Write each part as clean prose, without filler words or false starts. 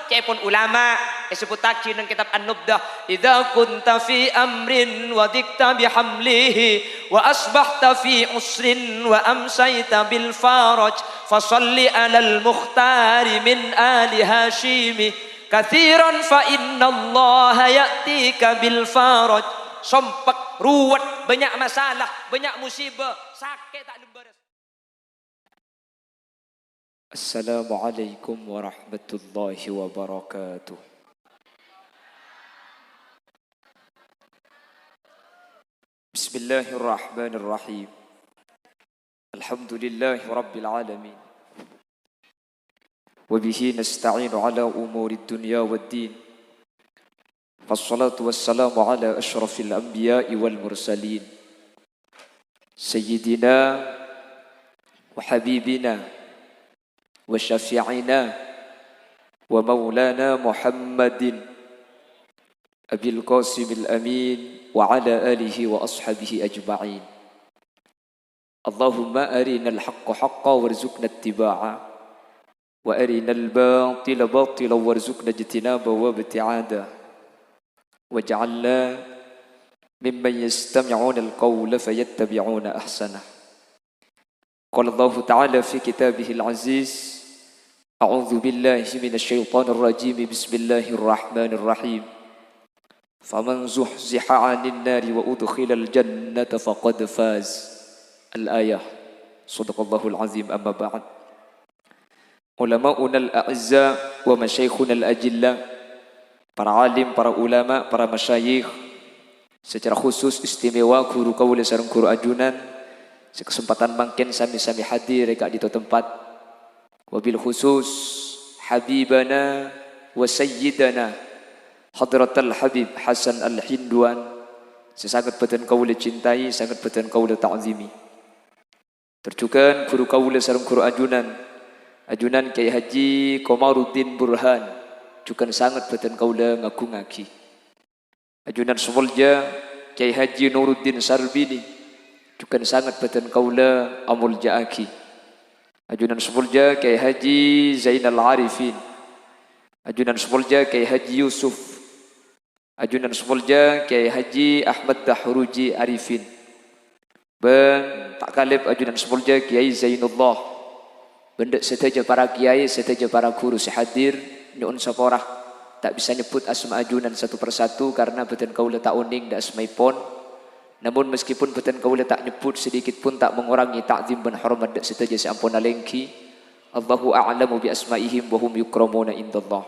cepon ulama sebut taci nang kitab An-Nubdah, idza kunta fi amrin wa dikta bihamlihi wa asbahta fi usrin wa amsayta bil faraj fasalli alal mukhtari min ali hashimi kathiran fa innallaha ya'tika bil faraj. Sompak, ruwet, banyak masalah, banyak musibah, sakit tak lembar. Assalamualaikum warahmatullahi wabarakatuh. Bismillahirrahmanirrahim. Alhamdulillahi rabbil alamin. Wa bihi nasta'inu ala umuri dunya waddin. Wassalatu wassalamu ala ashrafil anbiya'i wal mursalin. Sayyidina wa habibina wa syafi'ina wa maulana Muhammadin Abil Qasimil Amin wa ala alihi wa ashabihi ajma'in. Allahumma arinal haqqa haqqa warzuqna ittiba'a wa arinal batila batila warzuqna ijtinaba wa ibti'ada waj'alna mimman yastami'una al-qawla fayattabi'una ahsanah. Qala Allah Ta'ala fi kitabihil aziz, a'udzu billahi minasyaitonir rajim, bismillahirrahmanirrahim. Faman zuhziha 'anil nari wa udkhilal jannata faqad faz. Al-ayah. Shadaqallahul azim. Amma ba'd. Ulama'una al-a'izza wa masyayikhuna al-ajilla, para alim, para ulama, para masyayikh, secara khusus istimewa guru kaula sareng guru ajunan, sekesempatan mangken sami-sami hadir rek di tempat. Wabil khusus habibana wa sayyidana Hadratal Habib Hasan Al-Hinduan, sesangat beten kaula cintai, sangat beten kaula ta'zimi. Terjukan guru kaula sareng guru ajunan, ajunan Kiai Haji Komaruddin Burhan, juga sangat beten kaula ngagungaki. Ajunan Sumulja Kiai Haji Nuruddin Sarbini, juga sangat beten kaula amul jaaki. Ajunan Sumulja Kiai Haji Zainal Arifin, ajunan Sumulja Kiai Haji Yusuf, ajunan Sumulja Kiai Haji Ahmad Dahruji Arifin, ben tak kalib ajunan Sumulja Kiai Zainullah, bendek seteja para kiai, seteja para guru sehadir, nyuun saporah tak bisa nyebut asma ajunan satu persatu karena beten kaula tak uning dak asmaipun. Namun meskipun beten kaula tak nyebut sedikit pun tak mengurangi ta'zim dan hormat dak seteja seampun alengki. Allahu a'lamu bi asmaihim wa hum yukramuna indallah.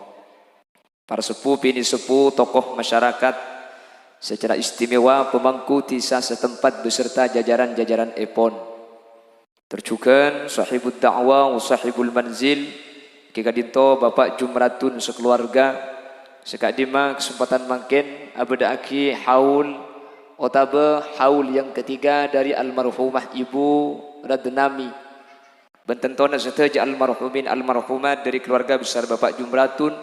Para sepuh, bini sepuh, tokoh masyarakat, secara istimewa pemangku tisa setempat beserta jajaran-jajaran epon. Terjukan sahibul da'wah wa sahibul manzil, kekadinto Bapak Jumratun sekeluarga, sekadima kesempatan mangken abada aki haul otabe haul yang ketiga dari almarhumah Ibu Radnami. Bententona seteja almarhumin almarhumat dari keluarga besar Bapak Jumratun.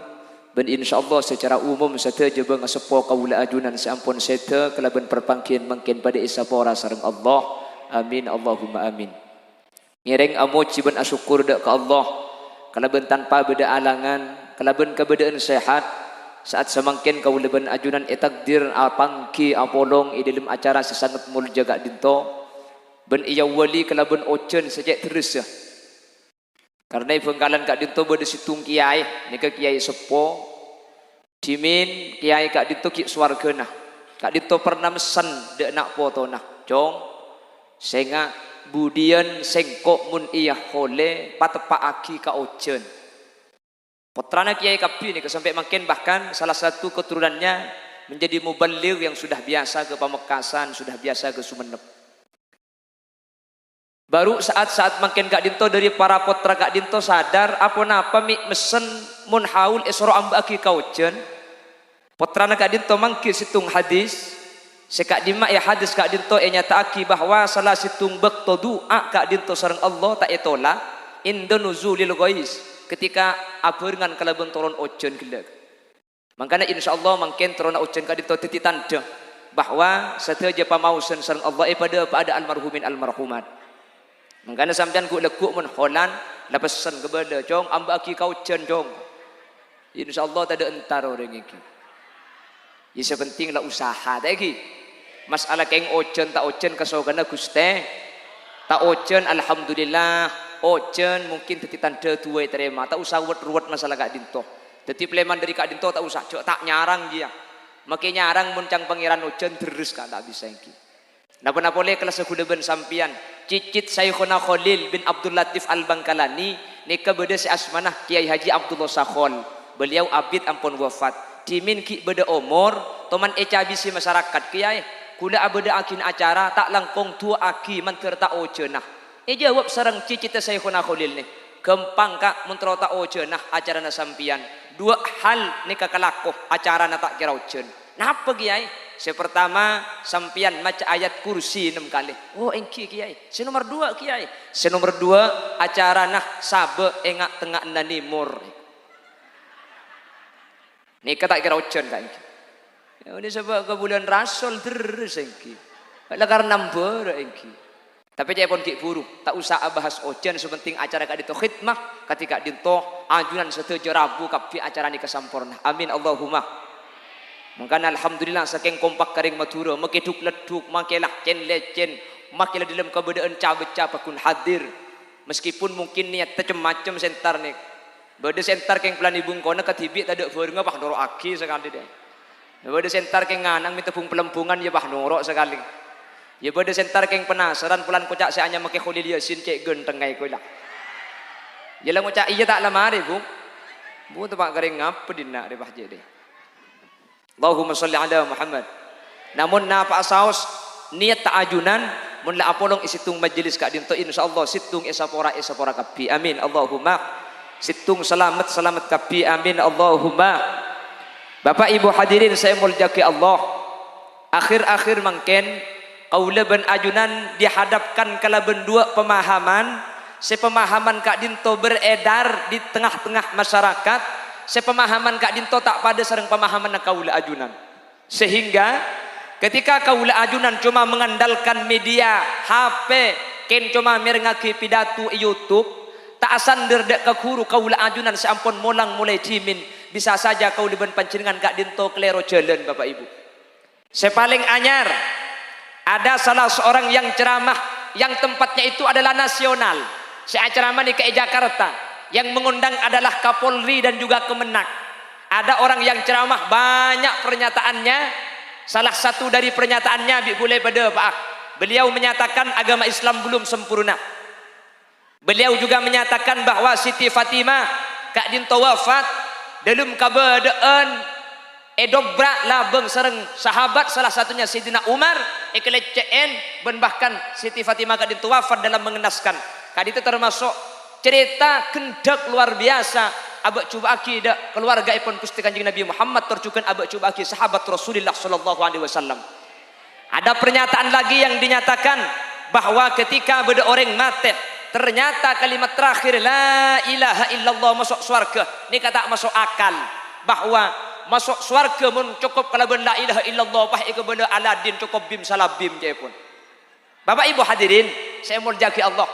Ben insyaallah secara umum seteja bang sepo kaula ajunan seampun sete kelaban perpangkian mangken pada isapora sareng Allah. Amin Allahumma amin. Ngereng amoci ben asyukur dak ka Allah kalaban tanpa beda alangan, kalaban kebeadaan sehat saat semangken kaula ben ajunan etakdir apangki apolong i dalam acara sesangat mul jaga dinto ben iya wali kalaban ocen sejak terus ya. Karena pengkalan kak dinto bade situng kiai nika kiai sepo dimin kiai kak dinto ki swargana. Kak dinto pernah mesen dek nak foto nah jong senga budian sengkok mun iya hole patepaaki ka ocen. Putrana kiai kapi nika sampai makin bahkan salah satu keturunannya menjadi muballigh yang sudah biasa ke Pamekasan, sudah biasa ke Sumeneb. Baru saat-saat makin Kak Dinto dari para putra Kak Dinto sadar apa-apa mesen mun haul esro ambaki kaujen. Putrana Kak Dinto mangkir situng hadis. Sekak dima ya hadis Kak Dinto nyataaki bahwa salah situng bekto doa Kak Dinto sareng Allah tak etola inda nuzulil ghais ketika abeungan kalabeun turun ojen geleg. Makanya insyaallah mangken turun ojen Kak Dinto titi tanda bahwa sateja pamausan sareng Allah pada almarhumin almarhumat. Makanya sampean ku lekuk mun holan lapesan kepada jong ambaki kau jen jong. Insyaallah tak ada entar orang iki. Ya sepenting lah usaha lagi. Masalah keng ojen tak ojen kasogana Guste. Tak ojen alhamdulillah, ojen mungkin teti tanda dua terima. Tak usah ruwet masalah Kak Dinto. Teti pleman dari Kak Dinto tak usah tak nyarang dia. Makin nyarang muncang pangeran ojen terus kan tak bisa iki. Napa-napa le kelas ben sampian. Cicit Syekhuna Khalil bin Abdul Latif Al-Bangkalani nika beda si asmanah Kiai Haji Abdullah Sakhon. Beliau abid ampun wafat. Dimin ki beda umur, toman eca bisi masyarakat kiai. Kula abeda akin acara tak langkong tua aki mantir tak ojenah. Jawab sareng cicit Syekhuna Khalil nih. Gempang kak mun tak ojenah acara na sampian. Dua hal nika kalakoh acara na tak kira ojen. Napa kiai? Pertama sampian maca ayat kursi 6 kali. Oh engki kiai. Nomor 2 kiai. Nomor 2 acara nah sabe engak tengah nanimur. Nika tak kira ojen kan. Ya ini sebab ke bulan Rasul terus engki. Lah karena nambur engki. Tapi jangan pun ki buru, tak usah bahas ojen sepenting acara kak dito khidmah ketika dito ajunan setuju Rabu kapi acara ni kesampurna. Amin Allahumma. Mungkin alhamdulillah saking kompak karing Madura, makeduk leduk, makelah cen lecen, makelah dalam keberadaan cabe-cabe pakun hadir. Meskipun mungkin niat macam-macam sentar nih. Bade sentar keng pelan ibung kona katibik tak ada berenga pak noro aki sekali deh. Bade sentar keng nganang minta pung pelembungan ya pak noro sekali. Ya bade sentar keng penasaran pelan kocak saya hanya make Khalil Yasin cek genteng kayak kula. Ya lah kocak iya tak lama deh bu. Bu tu pak karing ngapa dina deh pak jadi. Allahumma sholli ala Muhammad. Namun napa saos niat ta'ajunan mun la apolong isitung majelis kak dinto insyaallah situng esapora kapi. Amin Allahumma. Situng selamat kapi. Amin Allahumma. Bapak Ibu hadirin saya muljaki Allah. Akhir-akhir mangken kaula ben ajunan dihadapkan kala bendua pemahaman. Sepemahaman kak dinto beredar di tengah-tengah masyarakat. Sepemahaman kak dinto tak pada sareng pemahaman kaula ajunan. Sehingga ketika kaula ajunan cuma mengandalkan media HP, ken cuma merengaki pidato YouTube, tak asander dek ke guru kaula ajunan seampun molang mulai jimin, bisa saja kaula ben panjenengan kak dinto klero jalan Bapak Ibu. Sepaling anyar ada salah seorang yang ceramah yang tempatnya itu adalah nasional. Saya ceramah di Jakarta. Yang mengundang adalah Kapolri dan juga Kemenak. Ada orang yang ceramah banyak pernyataannya. Salah satu dari pernyataannya boleh pada Pak. Beliau menyatakan agama Islam belum sempurna. Beliau juga menyatakan bahwa Siti Fatimah Kak Dinto wafat dalam keadaan edobrak labeng sereng sahabat salah satunya Sayyidina Umar ekeleceen ben bahkan Siti Fatimah Kak Dinto wafat dalam mengenaskan. Kak Dinto termasuk cerita kendak luar biasa abak cuba aki keluarga ipun Gusti Kanjeng Nabi Muhammad tercukan abak cuba aki sahabat Rasulullah sallallahu alaihi wasallam. Ada pernyataan lagi yang dinyatakan bahwa ketika beda orang mati ternyata kalimat terakhir la ilaha illallah masuk surga. Ini kata masuk akal bahwa masuk surga mun cukup kalau la ilaha illallah pah iku benda Aladin cukup bim salabim je pun. Bapak Ibu hadirin, saya muljaki Allah.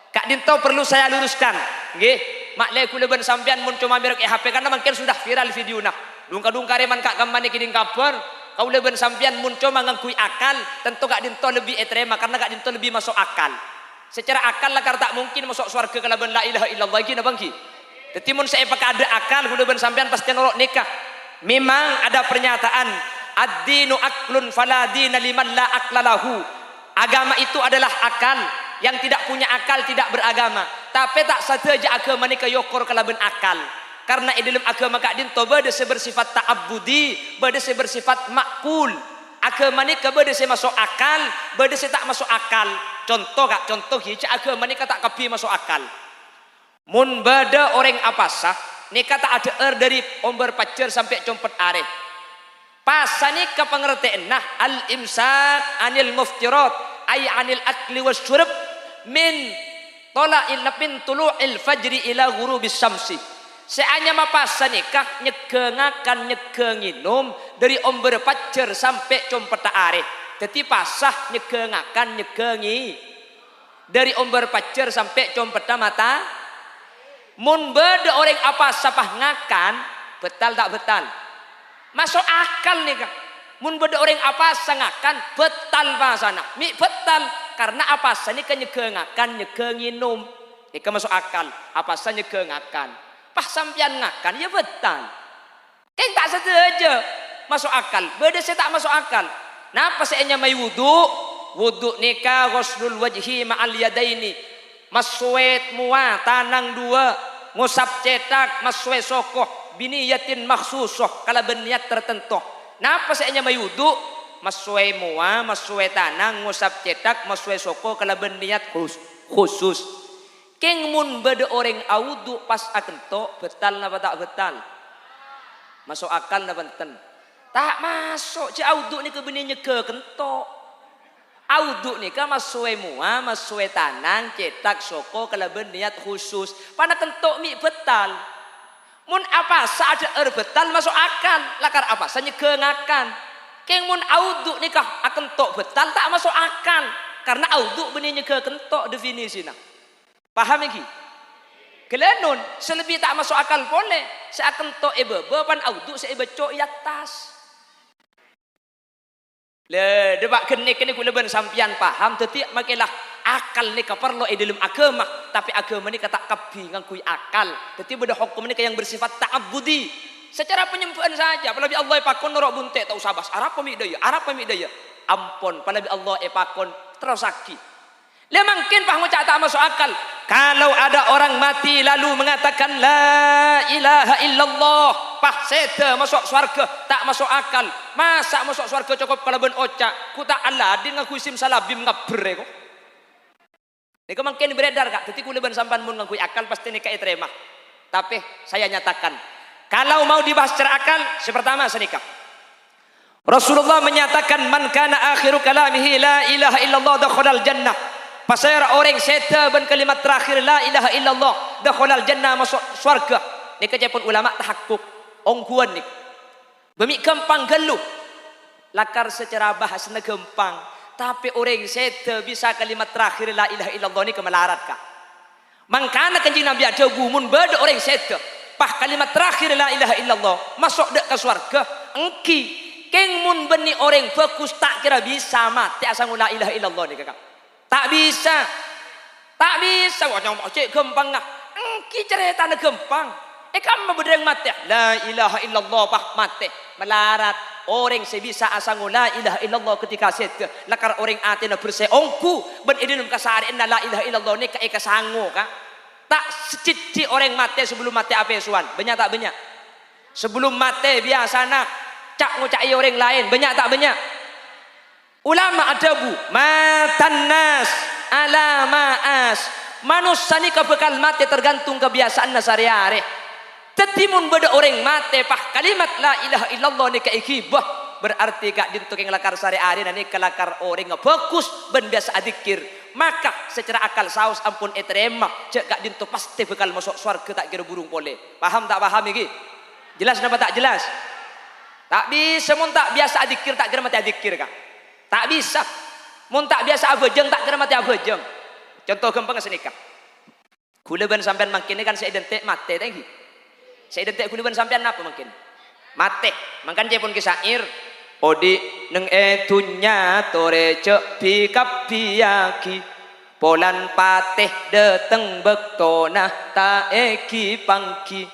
Kak Dinto perlu saya luruskan, nggih. Mak le kula ben sampean mun cuma merek HP karena mungkin sudah viral video nah. Dungka-dungka reman kak kamane kiding kabar, kaula ben sampean mun cuma ngangkui akal, tentu Kak Dinto lebih etrema karena Kak Dinto lebih masuk akal. Secara akal lah tak mungkin masuk surga kalau ben la ilaha illallah iki napa nggih. Dadi mun saya pakai ada akal kula ben sampean pasti nolok nikah. Memang ada pernyataan ad-dinu aklun fala dina liman la aklalahu. Agama itu adalah akal. Yang tidak punya akal tidak beragama. Tapi tak saja agama ni kayokor kalaben akal. Karena di dalam agama Kak Dinto bade bersifat ta'abbudi, bade bersifat makul. Agama ni bade masuk akal, bade tak masuk akal. Contoh Kak, contoh hiji agama ni tak kapi masuk akal. Mun bade orang apa sah, ni kata ada dari omber pacar sampai compet are. Pasani ke pengertian nah al-imsak anil muftirat ay anil akli wasyurb min tola'il min tulu'il fajri ila ghurubis syamsi. Seanya mapasa nikah nyegengakan nyegenginum dari omber pacer sampai compet are. Jadi pasah nyegengakan nyegengi dari omber pacer sampai compet mata. Mun beda orang apa sapah ngakan betal tak betal? Masuk akal nih kak. Mun beda orang apa sangakan betal bahasana. Mi betal karena apa sani kan nyegengakan nyegenginum. Ika masuk akal. Apa sani nyegengakan. Pas sampian ngakan ya betal. Kan tak setuju masuk akal. Beda saya tak masuk akal. Napa saya mai wudu? Wudu nikah ghuslul wajhi ma'al yadaini. Maswet mua tanang dua. Ngusap cetak maswe sokoh. Biniyatin maksusoh. Kalau berniat tertentu. Napa saya mai wudu? Maswe mua, maswe tanang, ngusap cetak, maswe sokoh. Kalau berniat khusus. Keng mun beda orang wudu pas akento betal napa tak betal? Masuk akal napa benten? Tak masuk. Cik wudu ni ke bininya ke kento. Wudu ni kan maswe mua, maswe tanang, cetak, sokoh. Kalau berniat khusus. Pana kento mi betal. Mun apa saada betal masuk akal. Lakar apa? Sanya kengakan. Keng mun audu nikah akan tok betal tak masuk akal. Karena audu benihnya ke kentok definisi nak. Paham lagi? Kelenun selebih tak masuk akal boleh. Saya akan tok beban audu saya becok i atas. Le debak kene kula ben sampian paham tetiak makilah akal ni perlu dalam agama, tapi agama ni kata kabi ngangkui akal. Jadi beda hukum ni yang bersifat ta'abbudi. Secara penyembuhan saja. Apalagi Allah pakon norok bunte tak usah bas. Arab pemik daya. Ampun, apalagi Allah pakon terus sakit. Le mungkin pah ngucap tak masuk akal. Kalau ada orang mati lalu mengatakan la ilaha illallah, pah seta masuk surga, tak masuk akal. Masa masuk surga cukup kalau ben ocak, ku tak aladin ngaku isim salabim ngabre kok. Nika mungkin beredar kak, jadi kuliban sampan mun ngakui akal pasti nika terima. Tapi saya nyatakan, kalau mau dibahas secara akal, pertama senikah. Rasulullah menyatakan man kana akhiru kalamihi la ilaha illallah dakhalal jannah. Pasal orang seta ben kalimat terakhir la ilaha illallah dakhalal jannah masuk surga. Nika cepun ulama tahakkuk ongkuan nik. Bemi gampang geluh. Lakar secara bahasana gampang. Tapi orang seta bisa kalimat terakhir la ilaha illallah ni kemelarat kak. Mangkana kanjeng Nabi ada gumun beda orang seta. Pah kalimat terakhir la ilaha illallah masuk dek ke surga. Engki keng mun beni orang fokus tak kira bisa mati asal la ilaha illallah ni kakak. Tak bisa. Wah nyomok cek gampang ngah. Engki cerita gampang. Kamu berdeng mati. La ilaha illallah pah mati. Melarat. Orang sebisa asal la ilaha illallah ketika set. Lakar orang atina berseongku. Ben idinum kasariin la ilaha illallah ni ka sangu ka. Tak seciti orang mati sebelum mati apa suan. Banyak tak banyak? Sebelum mati biasa nak. Cak ngucai orang lain. Banyak tak banyak? Ulama adabu matan nas ala maas. Manusia ni kebekal mati tergantung kebiasaan sehari-hari. Tetimun beda orang mati pah kalimat la ilaha illallah ni kaikibah berarti kak dintuk yang lakar sehari-hari dan ni kelakar orang fokus ben biasa adikir. Maka secara akal saus ampun etrema cek kak dintuk pasti bekal masuk surga tak kira burung boleh. Paham tak paham iki? Jelas napa tak jelas? Tak bisa mun tak biasa adikir tak kira mati adikir kak. Tak bisa. Mun tak biasa abejeng tak kira mati abejeng. Contoh gampang senikah. Kula ben sampean mangkene kan saya identik mati tadi. Saya identik kula ben sampean apa mungkin? Mati. Mangkan je pun kisair. Odi neng etunya tore cek pikap piaki. Polan pateh deteng bektona ta eki pangki.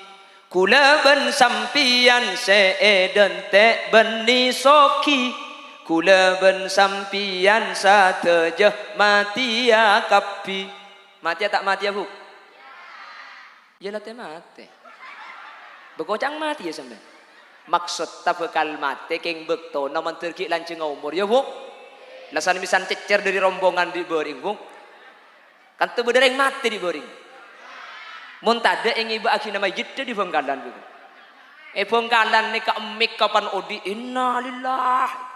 Kula ben sampian se identik beni soki. Kula ben sampian satejeh mati ya kapi. Mati tak mati ya bu? Ya latih mati. Bekocang mati ya sampai. Maksud tak bekal mati keng bekto naman terki lancing umur ya bu. Lasan misan cecer dari rombongan di boring bu. Kan tu bedereng mati di boring. Muntada yang ibu akhirnya majid di Bengkalan bu. Bengkalan ni ka emik kapan odi inna lillah.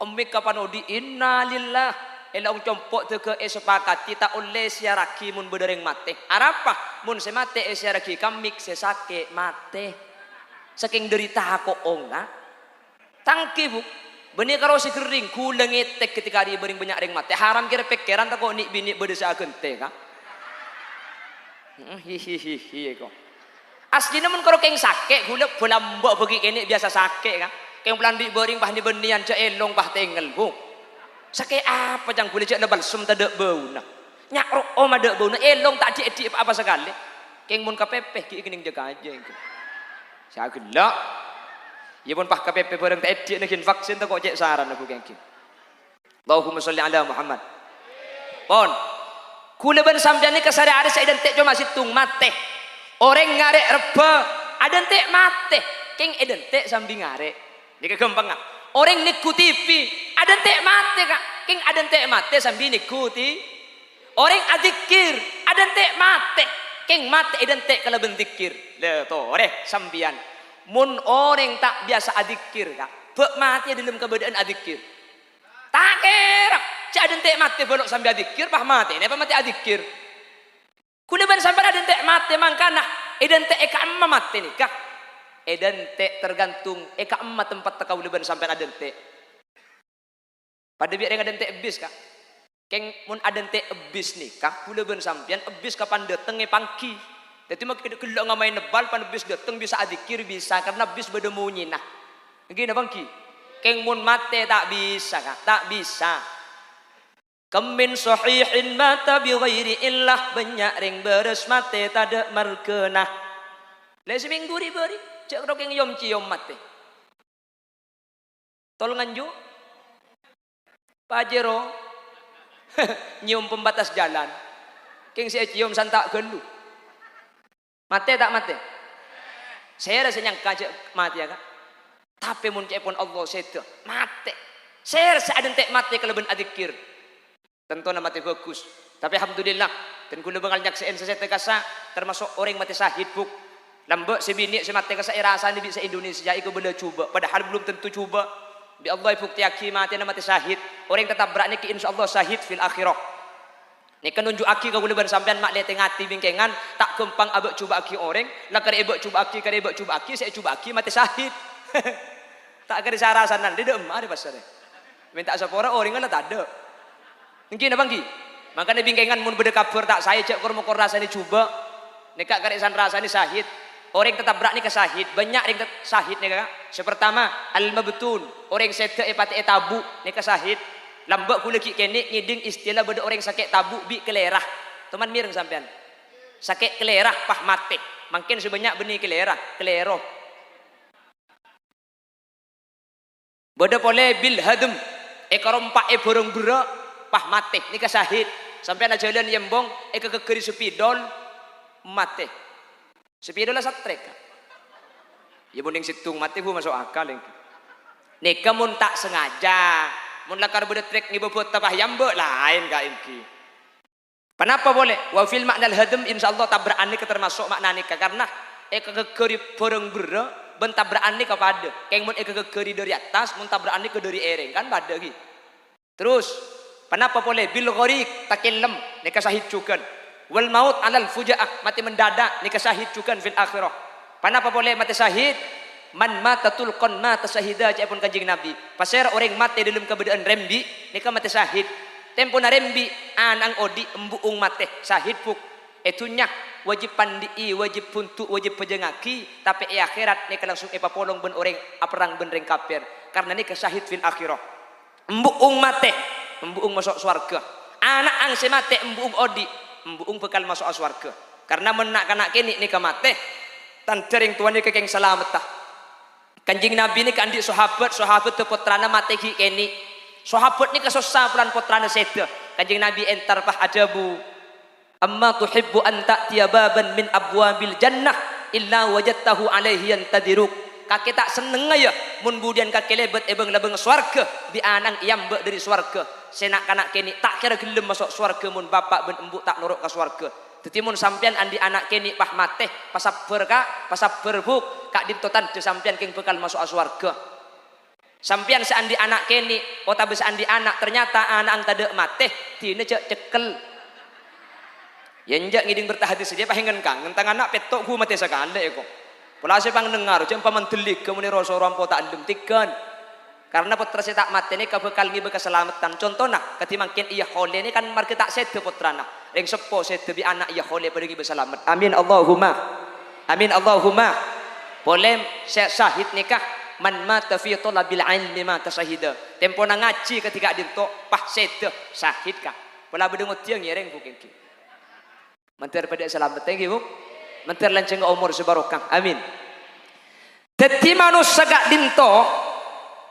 Ummi kapan odi inna lillah elang compok tu ke sepakati tak oleh siaraki mun bedereng mate arapa mun semate siaraki kamik sesake mate saking derita ako onga tangki bu benih karo si kering kulang etek ketika dia bering banyak ring mate haram kira pikiran tak kok ni bini berdesa gente ka hihihi kok Aslinya mun karo keng sakit gula bola mbok bagi kene biasa sakit kan. Keng pelandi bering pah ni benian cek elong pah tengel bu. Sakit apa jang gula cek lebal sum tak bau nah. Nyak ro om ada bau nah elong tak di apa sekali. Keng mun kapepeh ki kening jaga aja engke. Saya gelak. Ya pun pah kapepeh bareng tak edik nak vaksin tak kok cek saran aku keng ki. Allahumma sholli ala Muhammad. Pon. Kula ben sampeyan ni kesare ada saya identik cuma situng mate. Orang ngarek reba, ada entek mate. Keng identik sambil ngarek. Ini gampang ah. Orang niku TV, ada entek mate kak. Keng ada entek mate sambil nikuti. Orang adzikir, ada entek mate. Keng mate identik kalau benzikir. Le to, oreh sambian. Mun orang tak biasa adzikir kak. Bek mati dalam keberadaan adzikir. Tak kira. Cak ada entek mate bolok sambil adzikir, pah mate. Ini apa mate adzikir? Kuda ban sampai ada entek mate mangkana. Identik eka emma mate nih kak. Identik tergantung eka emma tempat tekau leban sampai ada entek. Pada biar yang ada entek bis kak. Keng mun ada entek bis nih kak. Kuda ban sampean bis kapan datengnya pangki. Jadi mak kita kelak ngamain nebal pan bis dateng bisa adzikir bisa karena bis berdemunyi nah. Gini pangki. Keng mun mate tak bisa kak. Tak bisa. Kemin sahihin mata bi ghairi illah banyak ring beres mate tada markenah. Le seminggu riberi cek ro keng yom ciom mate. Tol nganju Pajero nyium pembatas jalan. Keng saya cium santak gelu. Mate tak mate? Saya rasa nyangka cek mati ya kak. Tapi mun cek pun Allah seto mate. Saya rasa ada entek mate kalau ben adzikir. Tentu nama mati bagus. Tapi alhamdulillah dan kula bengal nyakseen sesete kasa termasuk orang mati syahid buk. Lambek sebini semate kasa irasa ni bisa Indonesia iku benda cuba. Padahal belum tentu cuba. Bi Allah bukti aki mati nama mati syahid. Orang tetap berani ki insyaallah syahid fil akhirah. Ni kan nunjuk aki ka kula ban sampean mak leteng ati bingkengan tak kempang abek coba aki orang. Lah kare ebek coba aki kare ebek coba aki saya coba aki mati syahid. Tak kare sarasanan dia dem ada pasare. Minta sapora orang kan tak ada. Mungkin apa ngi? Makanya bingkengan mun beda kabar tak saya cek kur mukor rasanya coba. Nekak karisan rasanya syahid. Orang tetap berak ni ke syahid. Banyak yang syahid ni kak. Sepertama al-mabtun. Orang sete epati tabu ni ke syahid. Lambak kula ki kene ngiding istilah beda orang sakit tabu bi kelerah. Teman mireng sampean. Sakit kelerah pah mate. Makin sebanyak benih kelerah, kelero. Beda pole bil hadm. Ekarompak borong berak. Pah mate ni kasahid sampai na jalan yembong kegeri sepidol mate sepidol lah satrek ya mending situng mate bu masuk akal ni kamun tak sengaja mun lakar bedetrek ni bebot tapah yambe lain ka inki kenapa boleh wa fil maknal hadm insyaallah tabraan ni termasuk makna ni karena kegeri borong bera bentabraan ni kepada keng mun kegeri dari atas mun tabraan ni ke dari ereng kan pada gi terus kenapa boleh bil gharik takillam nikah syahid cukan wal maut alal fujaah mati mendadak nikah syahid cukan fil akhirah kenapa boleh mati syahid man mata tulqan mata syahida pun kanjeng nabi pasir orang mati dalam keadaan rembi nikah mati syahid tempo na rembi anang odi embuung mati syahid puk etunya wajib pandii wajib puntuk wajib pejengaki tapi akhirat nikah langsung epapolong ben orang aperang ben reng kafir karena nikah syahid fil akhirah embuung mati embuung masuk swarga anak ang semate embuung odi embuung bekal masuk swarga karena menak kanak kini nikah mate tan tering tuan ni kekeng selamat tah kanjing nabi ni kandi sahabat te putrana mate ki kini sahabat ni kesusah pelan putrana seda kanjing nabi entar pah ajabu amma tuhibbu an ta'tiya baban min abwabil jannah illa wajadtahu alaihi yantadiruk kakek tak seneng ya mun budian kakek lebet ebeng lebeng swarga di anang iambe dari swarga senak kanak kini tak kira gelem masuk swarga mun bapak ben embuk tak nurut ke swarga dadi mun sampean andi anak kini pah mate pasaber kak pasaber buk kak ditotan tu sampean king bekal masuk swarga sampean seandi anak kini ota bisa andi anak ternyata anak ang tade mate dine cekel yenjak ngiding bertahadis dia pahengen kang ngentang anak petok ku mate sakale kok Pelase pang dengar, jangan paman telik kemudian rasa rampo tak andem tikan. Karena putra saya tak mati ini kabekal ngibe keselamatan. Contohnya, ketimangkin iya hole ini kan marke tak sede putrana. Ring sepo sede bi anak iya hole pada ngibe selamat. Amin Allahumma. Amin Allahumma. Boleh syahid nikah man mata fi talabil ilmi mata syahida. Tempo na ngaji ketika dinto pah sede syahid kah. Pola bedengut tiang yereng bukin ki. Mentir pada selamat thank you. Mentir lanceng umur sebarokah. Amin. Teti manusia gak dinto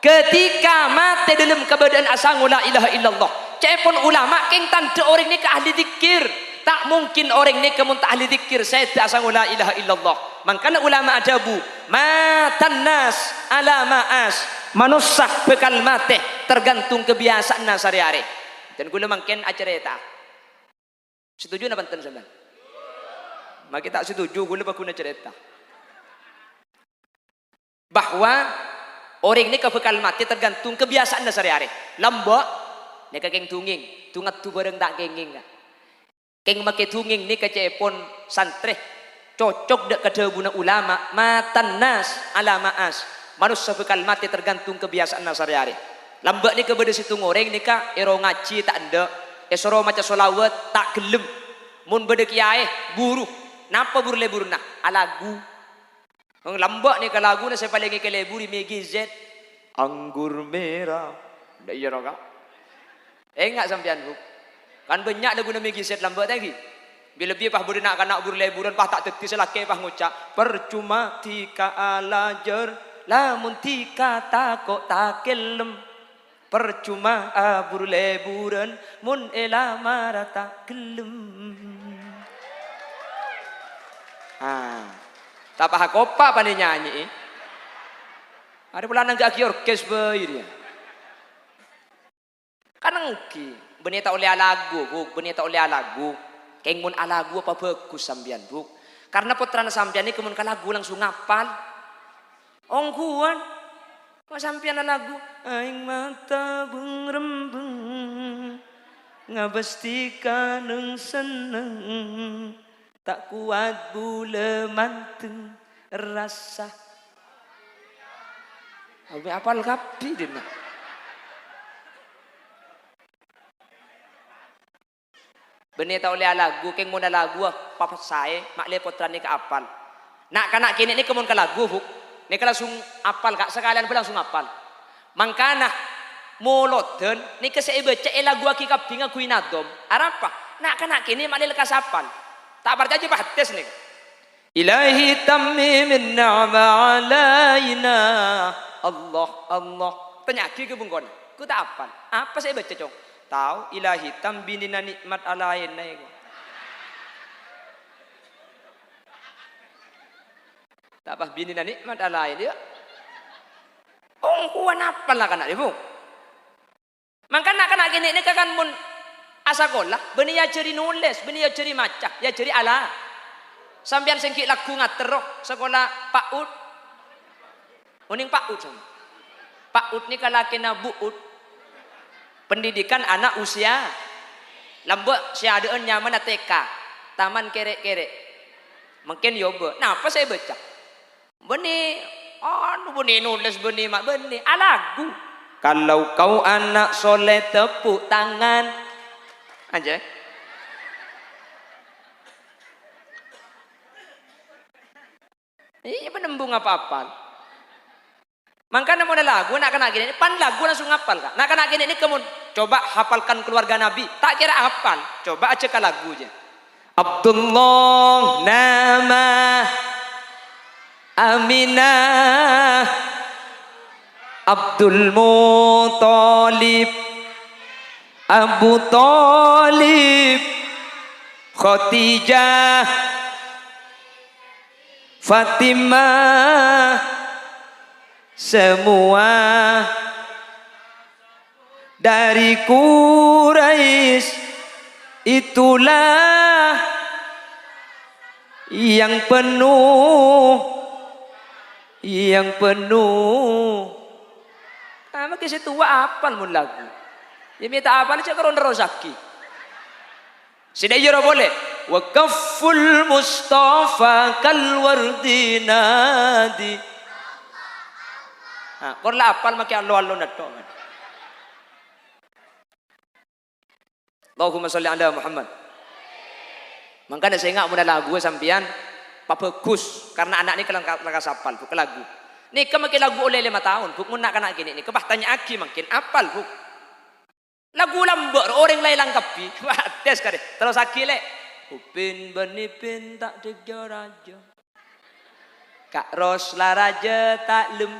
ketika mati dalam keadaan asal la ilaha illallah. Cepon ulama keng tanda orang ni ke ahli zikir. Tak mungkin orang ni kemun tak ahli zikir saya tak asal la ilaha illallah. Makanya ulama adabu matan nas ala ma'as. Manusia bekal mati tergantung kebiasaan sehari-hari. Dan gula mangken acara eta. Setuju na banten sampean? Maka tak setuju gula bakuna cerita. Bahwa orang ini kebekal mati tergantung kebiasaan sehari-hari. Lambak, ni keng tunging, tungat tu bareng tak kenging. Keng make tunging ni kecepon santre, cocok dek kedebuna ulama, matan nas ala ma'as. Manusia bekal mati tergantung kebiasaan sehari-hari. Lambak ni kepada situ ngoreng ni ka, ero ngaji tak ada, esoro maca solawat tak gelem, mun beda kiai buru, napa buru lebur nah, alagu. Lambak ni ka lagu na saya paling ke lebur megi z, anggur merah, dah iya roga. Enggak sampean bu, kan banyak lagu na megi z lambak tadi. Bila lebih pah buru nak kanak buru leburan pah tak teti selake pah ngucap, percuma tika alajar, lamun tika takok tak kelem. Percuma abur leburan mun ela marata gelem. Tak pahak kopa pandai nyanyi. Ada pula nang gak orkes beir ya. Kan ngki beneta oleh lagu, bu, beneta oleh lagu. Keng mun alagu apa bagus sampean, bu. Karena putrana sampean ni kemun lagu langsung ngapal. Ongkuan kok sampean lagu aing mata bengrembeng ngabestika neng seneng tak kuat bule manteng rasa abe apal kapi dina beneta oleh lagu keng mun lagu papa saya mak le putra ni ke apal nak kanak kini ni kemun ke lagu bu. Nika langsung apal kak sekalian pun langsung apal. Mangkana moloten nika saya baca lagu aki kabinga kuinadom. Arapa? Nak kanak kini mak lekas apal. Tak percaya bahtes nih. Ilahi tammi min ni'ma alaina. Allah Allah. Penyakit ke bungkon. Ku tak apal. Apa saya baca cong? Tahu ilahi tambi nina nikmat alaina. Tak apa bini dan nikmat alai dia. Kuan apa lah kanak ibu. Maka nak gini ni kan mun asakolah. Beni ya ceri nulis, beni ya ceri maca, ya ceri ala. Sambian sengkit laku ngateroh sekolah Pak Ud. Uning Pak Ud sama. Pak Ud ni kalau kena buut. Pendidikan anak usia. Lambak siadaan nyaman TK. Taman kerek-kerek. Mungkin yoba. Nah apa saya baca? Beni, beni nulis beni mak beni alagu. Kalau kau anak soleh tepuk tangan aja. Iya penembung apa-apa. Makanya mau lagu nak kena gini, pan lagu langsung hafal kak. Nak kena gini ini kemun coba hafalkan keluarga Nabi. Tak kira hafal, coba aja ke lagunya. Abdullah nama Aminah Abdul Muttalib Abu Talib Khadijah Fatimah semua dari Quraisy itulah yang penuh maka saya tua apal mun lagu ya minta apal aja kalau nerozaki sudah jero boleh wa kafful mustafa kal wardi nadi korla apal maka allo nato Allahumma sholli ala Muhammad. Makanya saya ingat mun lagu sampean Pak bagus karena anak ini kelangka sapal bu ke lagu. Nih makin lagu oleh 5 tahun bu nak kanak gini nih kebah tanya aki makin apal bu. Lagu lambok orang lain langkapi. Wah tes kare terus aki le. Upin benipin tak dejo raja. Kak Rosla raja tak lem.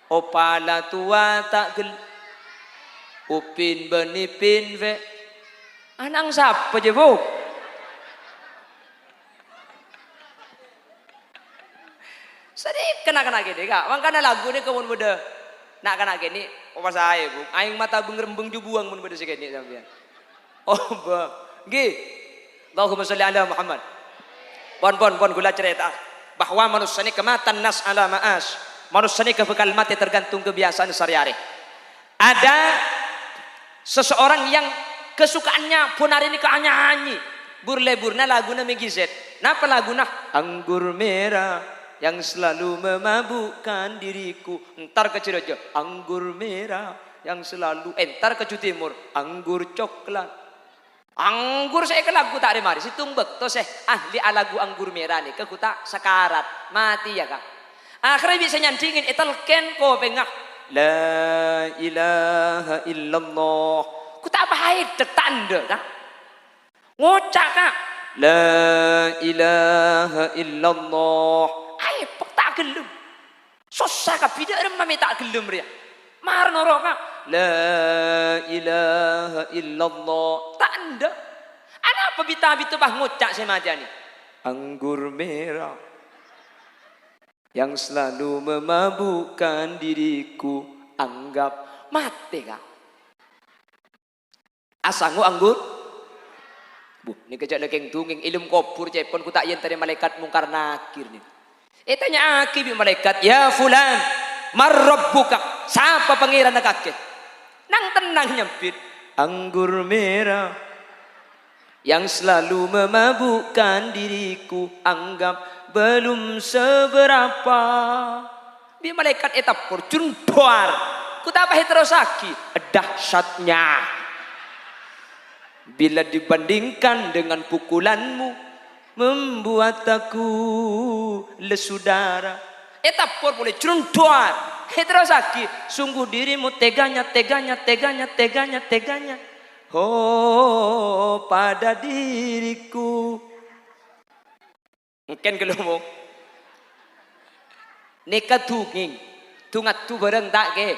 Opala tua tak gel. Upin benipin ve. Anang siapa je bu? Sedih kena gini kak. Makanya lagu ni kawan beda. Nak kena gini. Apa saya bu? Aing mata bengrembeng jubuang mun beda segini sampean. Oh bah. Gi. Allahumma sholli ala Muhammad. Pon gula cerita bahwa manusia ini kematan nas ala ma'as. Manusia ini kebekal mati tergantung kebiasaan sehari-hari. Ada seseorang yang kesukaannya pun hari ini nyanyi. Burle-burna laguna megizet. Napa laguna? Anggur merah yang selalu memabukkan diriku. Entar ke Cirejo, anggur merah yang selalu. Entar ke Timur, anggur coklat. Anggur saya ke lagu tak ada mari. Situng bekto saya ahli lagu anggur merah nih. Ke kuta sakarat mati ya kak. Akhirnya bisa nyantingin italken ko pengah. La ilaha illallah. Kuta apa hai tetanda kak. Ngocak kak. La ilaha illallah. Ayo tak gelum. Susah kak tidak remami tak gelum dia. Mar norok kak. La ilaha illallah. Tanda. Apa bita-bita bah ngocak semaja ni. Anggur merah yang selalu memabukkan diriku. Anggap mati kak. Asangu anggur. Bu, ni kejak lekeng tunging ilmu kopur cepon ku tak yen tadi malaikat mungkar nakir ni. Tanya aki bi malaikat, ya fulan, marrabbuka, siapa pangeran kakek? Nang tenang nyempit, anggur merah yang selalu memabukkan diriku, anggap belum seberapa. Bi malaikat etapur junduar, ku tak apa heterosaki, dahsyatnya. Bila dibandingkan dengan pukulanmu, membuat aku lesu darah. Etapur boleh ceruntuar. Heterosaki, sungguh dirimu teganya. Oh, pada diriku. Mungkin gelumuk. Neka tunging, tungat tu bareng tak ke?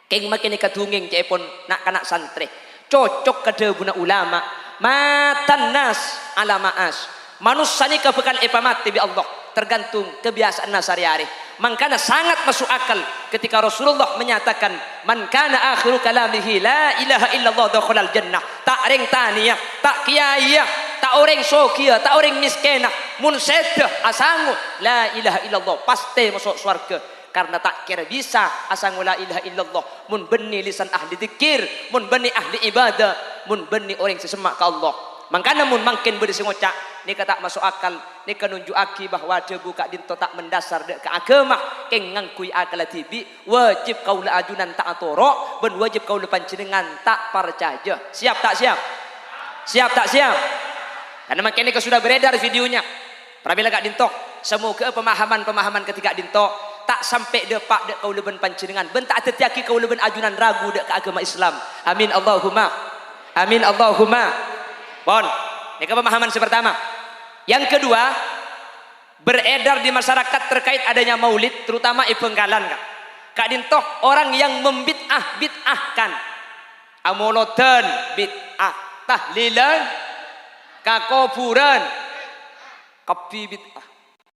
Keng makin neka tunging cepon nak kanak santri. Cocok kada guna ulama. Matan nas ala ma'as. Manusia ni kebekal mati bi Allah. Tergantung kebiasaan sehari-hari. Makanya sangat masuk akal ketika Rasulullah menyatakan man kana akhiru kalamihi la ilaha illallah dakhalal jannah. Tak ring taniyah, tak kiai, tak orang sokia, tak orang miskinah. Mun sedah asangu la ilaha illallah pasti masuk surga. Karena tak kira bisa asangu la ilaha illallah. Mun beni lisan ahli zikir, mun beni ahli ibadah, mun beni orang sesemak ke Allah. Makanya mun makin berisi ngocak, ni kata masuk akal, ni nunjuk aki bahwa dia buka dinto tak mendasar dek ke agama, keng ngangkui akal tibi, wajib kau la ajunan tak atorok, ben wajib kau la panjenengan tak percaya. Siap tak siap? Siap tak siap? Karena makin ni sudah beredar videonya. Prabila kak dinto, semoga pemahaman ketika dinto tak sampai depak dek kau leben panjenengan, ben tak tetiaki kau leben ajunan ragu dek ke agama Islam. Amin Allahumma. Amin Allahumma. Bon, ini pemahaman pertama. Yang kedua, beredar di masyarakat terkait adanya maulid, terutama di Penggalan kak. Kak dintoh orang yang bid'ahkan. Amolodan bid'ah, tahlilan, kakufuran, kapi bid'ah.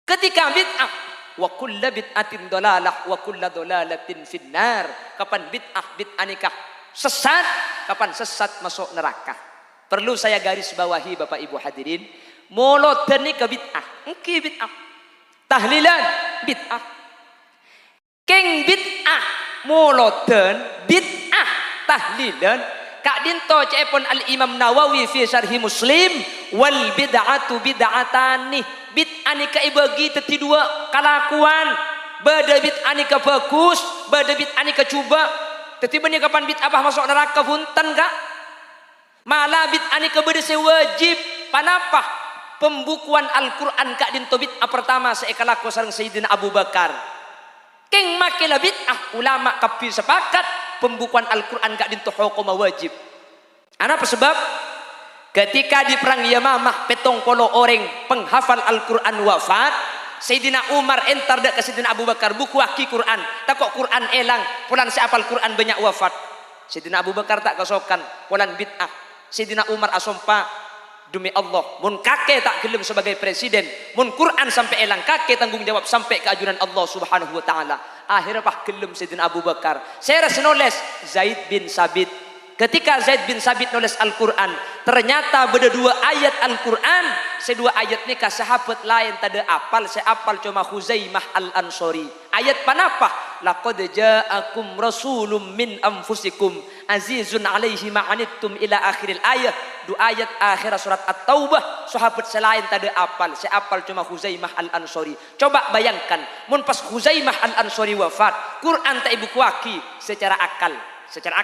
Ketika bid'ah, wa kulla bid'atin dolalah, wa kulla dolalatin finnar. Kapan bid'ah nikah sesat, kapan sesat masuk neraka. Perlu saya garis bawahi Bapak Ibu hadirin, molodan ni ke bid'ah, engki bid'ah. Tahlilan bid'ah. Keng bid'ah molodan bid'ah tahlilan. Kak dinto cepon Al-Imam Nawawi fi syarhi Muslim, wal bid'atu bid'atani. Bid'ah ni ka ibagi teti dua kalakuan. Bada bid'ah ni ka bagus, bada bid'ah ni ka cuba. Teti bani kapan bid'ah masuk neraka punten kak? Malah bid'ah ni kebersi wajib. Panapa? pembukuan Al-Quran kak dinto bid'ah pertama seekalako sareng Sayyidina Abu Bakar. Keng makilah bid'ah ulama kapi sepakat pembukuan Al-Quran kak dinto hukum wajib. Apa sebab? Ketika di perang Yamamah 70 orang penghafal Al-Quran wafat, Sayyidina Umar entar dak ke Sayyidina Abu Bakar buku aki Quran. Tak kok Quran elang, pulan siapal Quran banyak wafat. Sayyidina Abu Bakar tak kesokan, pulan bid'ah. Sayyidina Umar asompa, demi Allah, mun kakek tak gelem sebagai presiden, mun Quran sampai elang kakek tanggung jawab sampai ke ajuran Allah Subhanahu wa taala. Akhirnya pak gelem Sayyidina Abu Bakar. Saya nulis Zaid bin Sabit. Ketika Zaid bin Sabit nulis Al-Quran, ternyata beda dua ayat Al-Quran, sedua ayat ni sahabat lain tada apal, saya apal cuma Huzaimah Al-Ansori. Ayat panapa? Laqad ja'akum rasulun min anfusikum azizun alaihi ma'anittum ila akhiril ayat. Dua ayat akhir surat At-Taubah, sahabat selain tada apal, saya apal cuma Huzaimah Al-Ansori. Coba bayangkan, mun pas Huzaimah Al-Ansori wafat, Quran tak ibu kuaki secara akal. Secara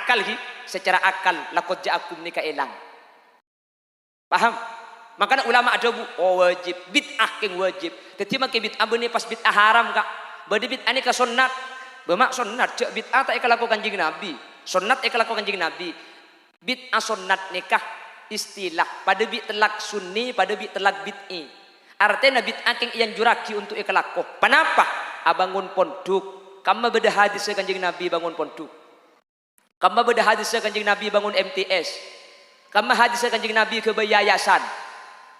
akal laqad ja'akum nikah elang. Paham? Makanya ulama ada wajib bid'ah keng wajib. Jadi make bid'ah benih pas bid'ah haram kak. Bade bid'ah ni ka sunnat. Bemak sunnat cak bid'ah tak ikalaku kanjeng Nabi. Sunnat ikalaku kanjeng Nabi. Bid'ah sunnat nikah istilah. Pada bid telak sunni, pada bid telak bid'i. Artinya bid'ah keng yang juraki untuk ikalaku. Kenapa? Abangun pondok. Kamu beda hadis kanjeng Nabi bangun pondok. Kamu beda hadis kanjeng Nabi bangun MTS. Kamu hadis kanjeng Nabi ke yayasan.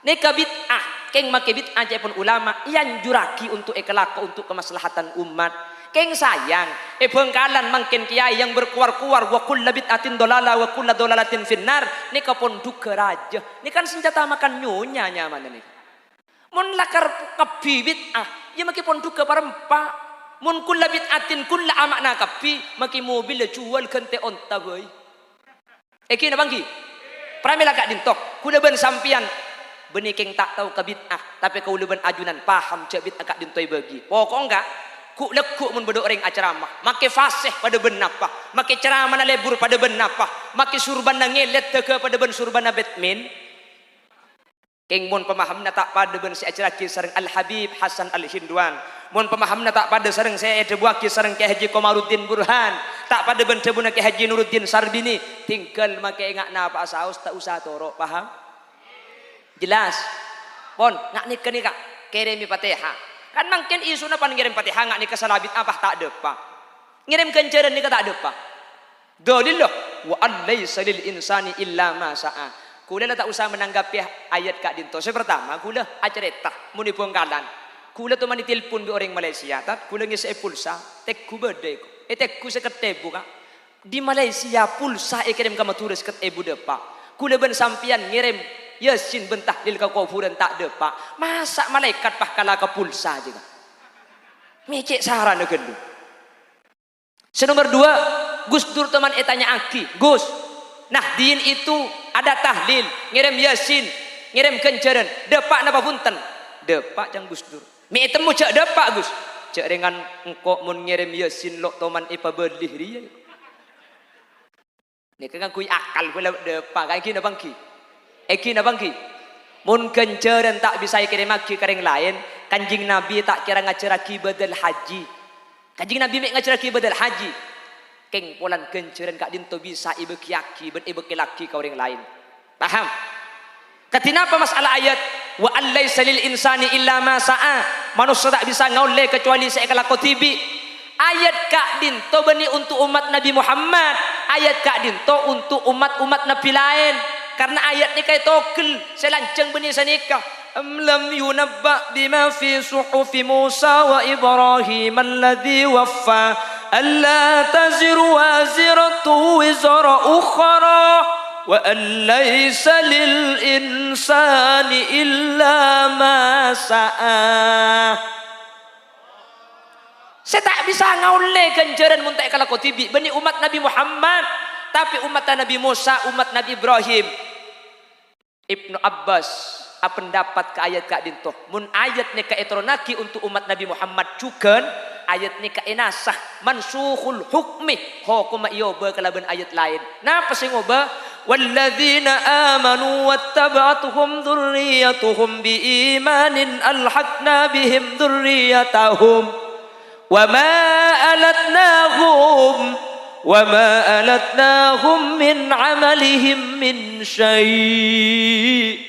Neka bid'ah, keng make bid'ah pun ulama yang juraki untuk ikhlaq untuk kemaslahatan umat. Keng sayang, bengkalan mangken kiai yang berkuar-kuar wa kullu bid'atin dolala wa kullu dolalatin finnar. Neka pun duka raja. Ini kan senjata makan nyonya nyaman ini. Mun lakar kapi bid'ah, ya make pun duka parempa. Mun kulla bid'atin kulla amakna kapi maki mobil jual kente onta boy. Eki na bangki. Pramila kak dintok. Kuda ben sampian benikeng tak tahu ke bid'ah tapi kau leben ajunan paham cak bid'ah kak dintoi bagi. Pokok enggak ku lekuk mun bedok ring acaramah. Make fasih pada ben apa? Make ceramah na lebur pada ben apa? Make surban na ngelet teke pada ben surban na Batman. Keng mun pemahamna tak pada ben si acara kisah Al Habib Hasan Al Hindwan. Mun pemahamna tak pada sareng saya debuaki sareng Ki Haji Komaruddin Burhan. Tak pada ben tebuna Ki Haji Nuruddin Sarbini. Tinggal make ngak napa saus tak usah torok, paham? Jelas. Pon ngak nikah ni kak kirimi Fatihah. Kan mungkin isuna pan ngirim Fatihah ngak nikah salabit apa tak depa. Ngirim kenceran nikah tak depa. Dalillah wa allaysa lil insani illa ma sa'a. Kula tak usah menanggapi ayat kak dinto. Saya pertama kula acareta muni bongkalan. Kula tu mani telepon bi orang Malaysia tat kula ngisi pulsa tekku bede ko. Tekku seketebu kak. Di Malaysia pulsa kirim ka maturis ket ebu depa. Kula ben sampian ngirim Yasin bentah lil ka kufuran tak depa. Masa malaikat pah kala ka pulsa juga. Mecek saran gelu. Senomor 2 Gus Dur teman etanya aki. Gus, Nahdien itu ada tahlil, ngirim Yasin, ngirim kenceran, depak napa punten? Depak jang Gus Dur. Mi temu cak depak Gus. Cak dengan engkau mun ngirim Yasin lok toman ipa belih dia. Ni kan kui akal kula depak kan kina bangki. Kina bangki. Mun kenceran tak bisa kirim aki kareng lain, Kanjing Nabi tak kira ngaceraki badal haji. Kanjing Nabi mek ngaceraki badal haji. Keng polan kenceran kak dinto bisa ibu kiaki ben ibu laki kau orang lain. Paham? Kenapa masalah ayat wa allaysa lil insani illa ma sa'a. Manusia tak bisa ngaule kecuali seekala kotibi. Ayat kak dinto beni untuk umat Nabi Muhammad. Ayat kak dinto untuk umat-umat Nabi lain. Karena ayat ni kayak tokel selanceng beni sanikah. Am lam yunabba bima fi suhufi Musa wa Ibrahim alladhi waffa. ألا تزر وازرة وزر أخرى وأن ليس للإنسان إلا ما سعى. Saya tak bisa ngaule ganjaran muntai kala kotibi bani umat Nabi Muhammad tapi umat Nabi Musa, umat Nabi Ibrahim. Ibnu Abbas pendapat ke ayat kak dintoh mun ayat ni ka etronaki untuk umat Nabi Muhammad juga ayat ni ka inasah mansukhul hukmi hukum iyo be kalaban ayat lain. Napa sing ngoba walladzina amanu wattaba'atuhum dzurriyyatuhum biimanin alhaqna bihim dzurriyyatahum wama alatnahum min amalihim min syai'.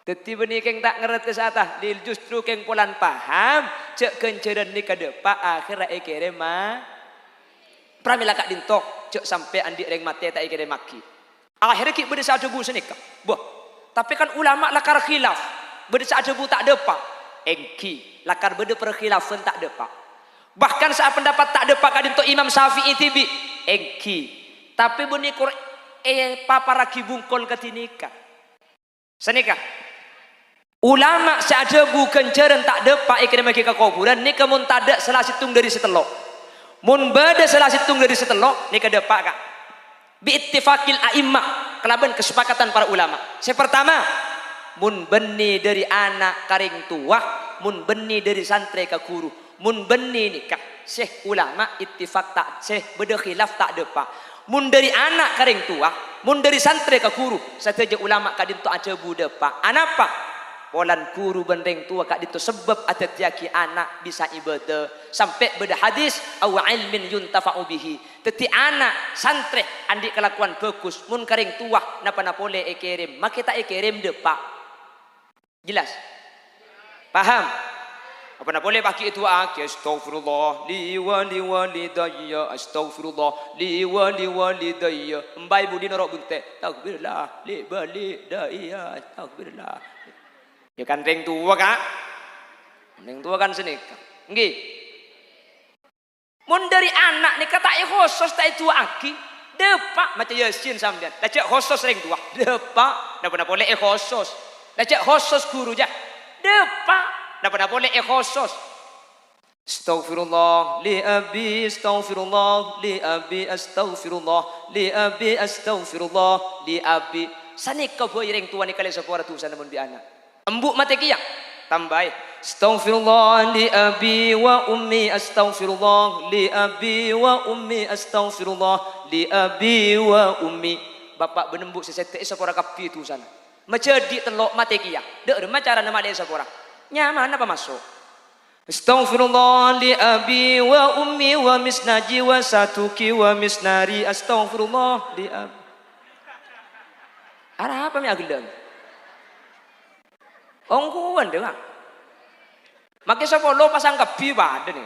Dadi benih keng tak ngerti satah, lil justru keng pulan paham, cek kenceran ni kadepa akhir rae kere ma. Pramila kak dintok, cek sampai andi reng mate tak kere maki. Akhirnya ki bede sa debu senika. Boh. Tapi kan ulama lakar khilaf, bede sa debu tak depa. Engki, lakar bede perkhilafan tak depa. Bahkan saat pendapat tak depa kak dintok Imam Syafi'i tibi. Engki. Tapi benih kur paparaki bungkol ketinika. Senika. Ulama saja bukan ceren tak depa ikan mereka kuburan ni kamun tak ada salah situng dari setelok mun bada salah situng dari setelok ni kedepak kak bi ittifaqil a'immah kelaban kesepakatan para ulama. Yang pertama mun beni dari anak karing tua mun beni dari santri ke guru mun beni nikah syekh ulama ittifaq tak syekh beda khilaf tak depa mun dari anak karing tua mun dari santri ke guru sateja ulama kadinto aja buda pak anapa polan guru bendeng tua kak itu sebab ada tiaki anak bisa ibadah sampai beda hadis aw ilmin yuntafa'u bihi teti anak santri andi kelakuan bagus mun karing tua napa napole ekirim makita ekirim depa jelas paham apa napole paki itu aki astaghfirullah li walidayya astaghfirullah li walidayya mbai budi norok bunte takbirlah li balidayya takbirlah. Ya kan reng tua kak, reng tua kan senika. Nggih. Mun dari anak nih kata khusus tak itu aki, depak macam Yasin sampean. Lacak khusus reng tua, depak. Napa boleh khusus. Lacak khusus guru jah, depak. Napa boleh khusus. Astaghfirullah li abi astaghfirullah li abi astaghfirullah li abi astaghfirullah li abi. Sanika boy reng tua ni kali sepora tu sana mun bi anak. Embuk mati kia tambah astaghfirullah li abi wa ummi astaghfirullah li abi wa ummi astaghfirullah li abi wa ummi bapak benembuk sesete sepora kapi tu sana menjadi telok mati kia dek cara nama dia sepora nyaman apa masuk astaghfirullah li abi wa ummi wa misnaji wa satuki wa misnari astaghfirullah li abi arah apa mi agelang ongkuan deh, makai siapa lo pasang kapi pada nih.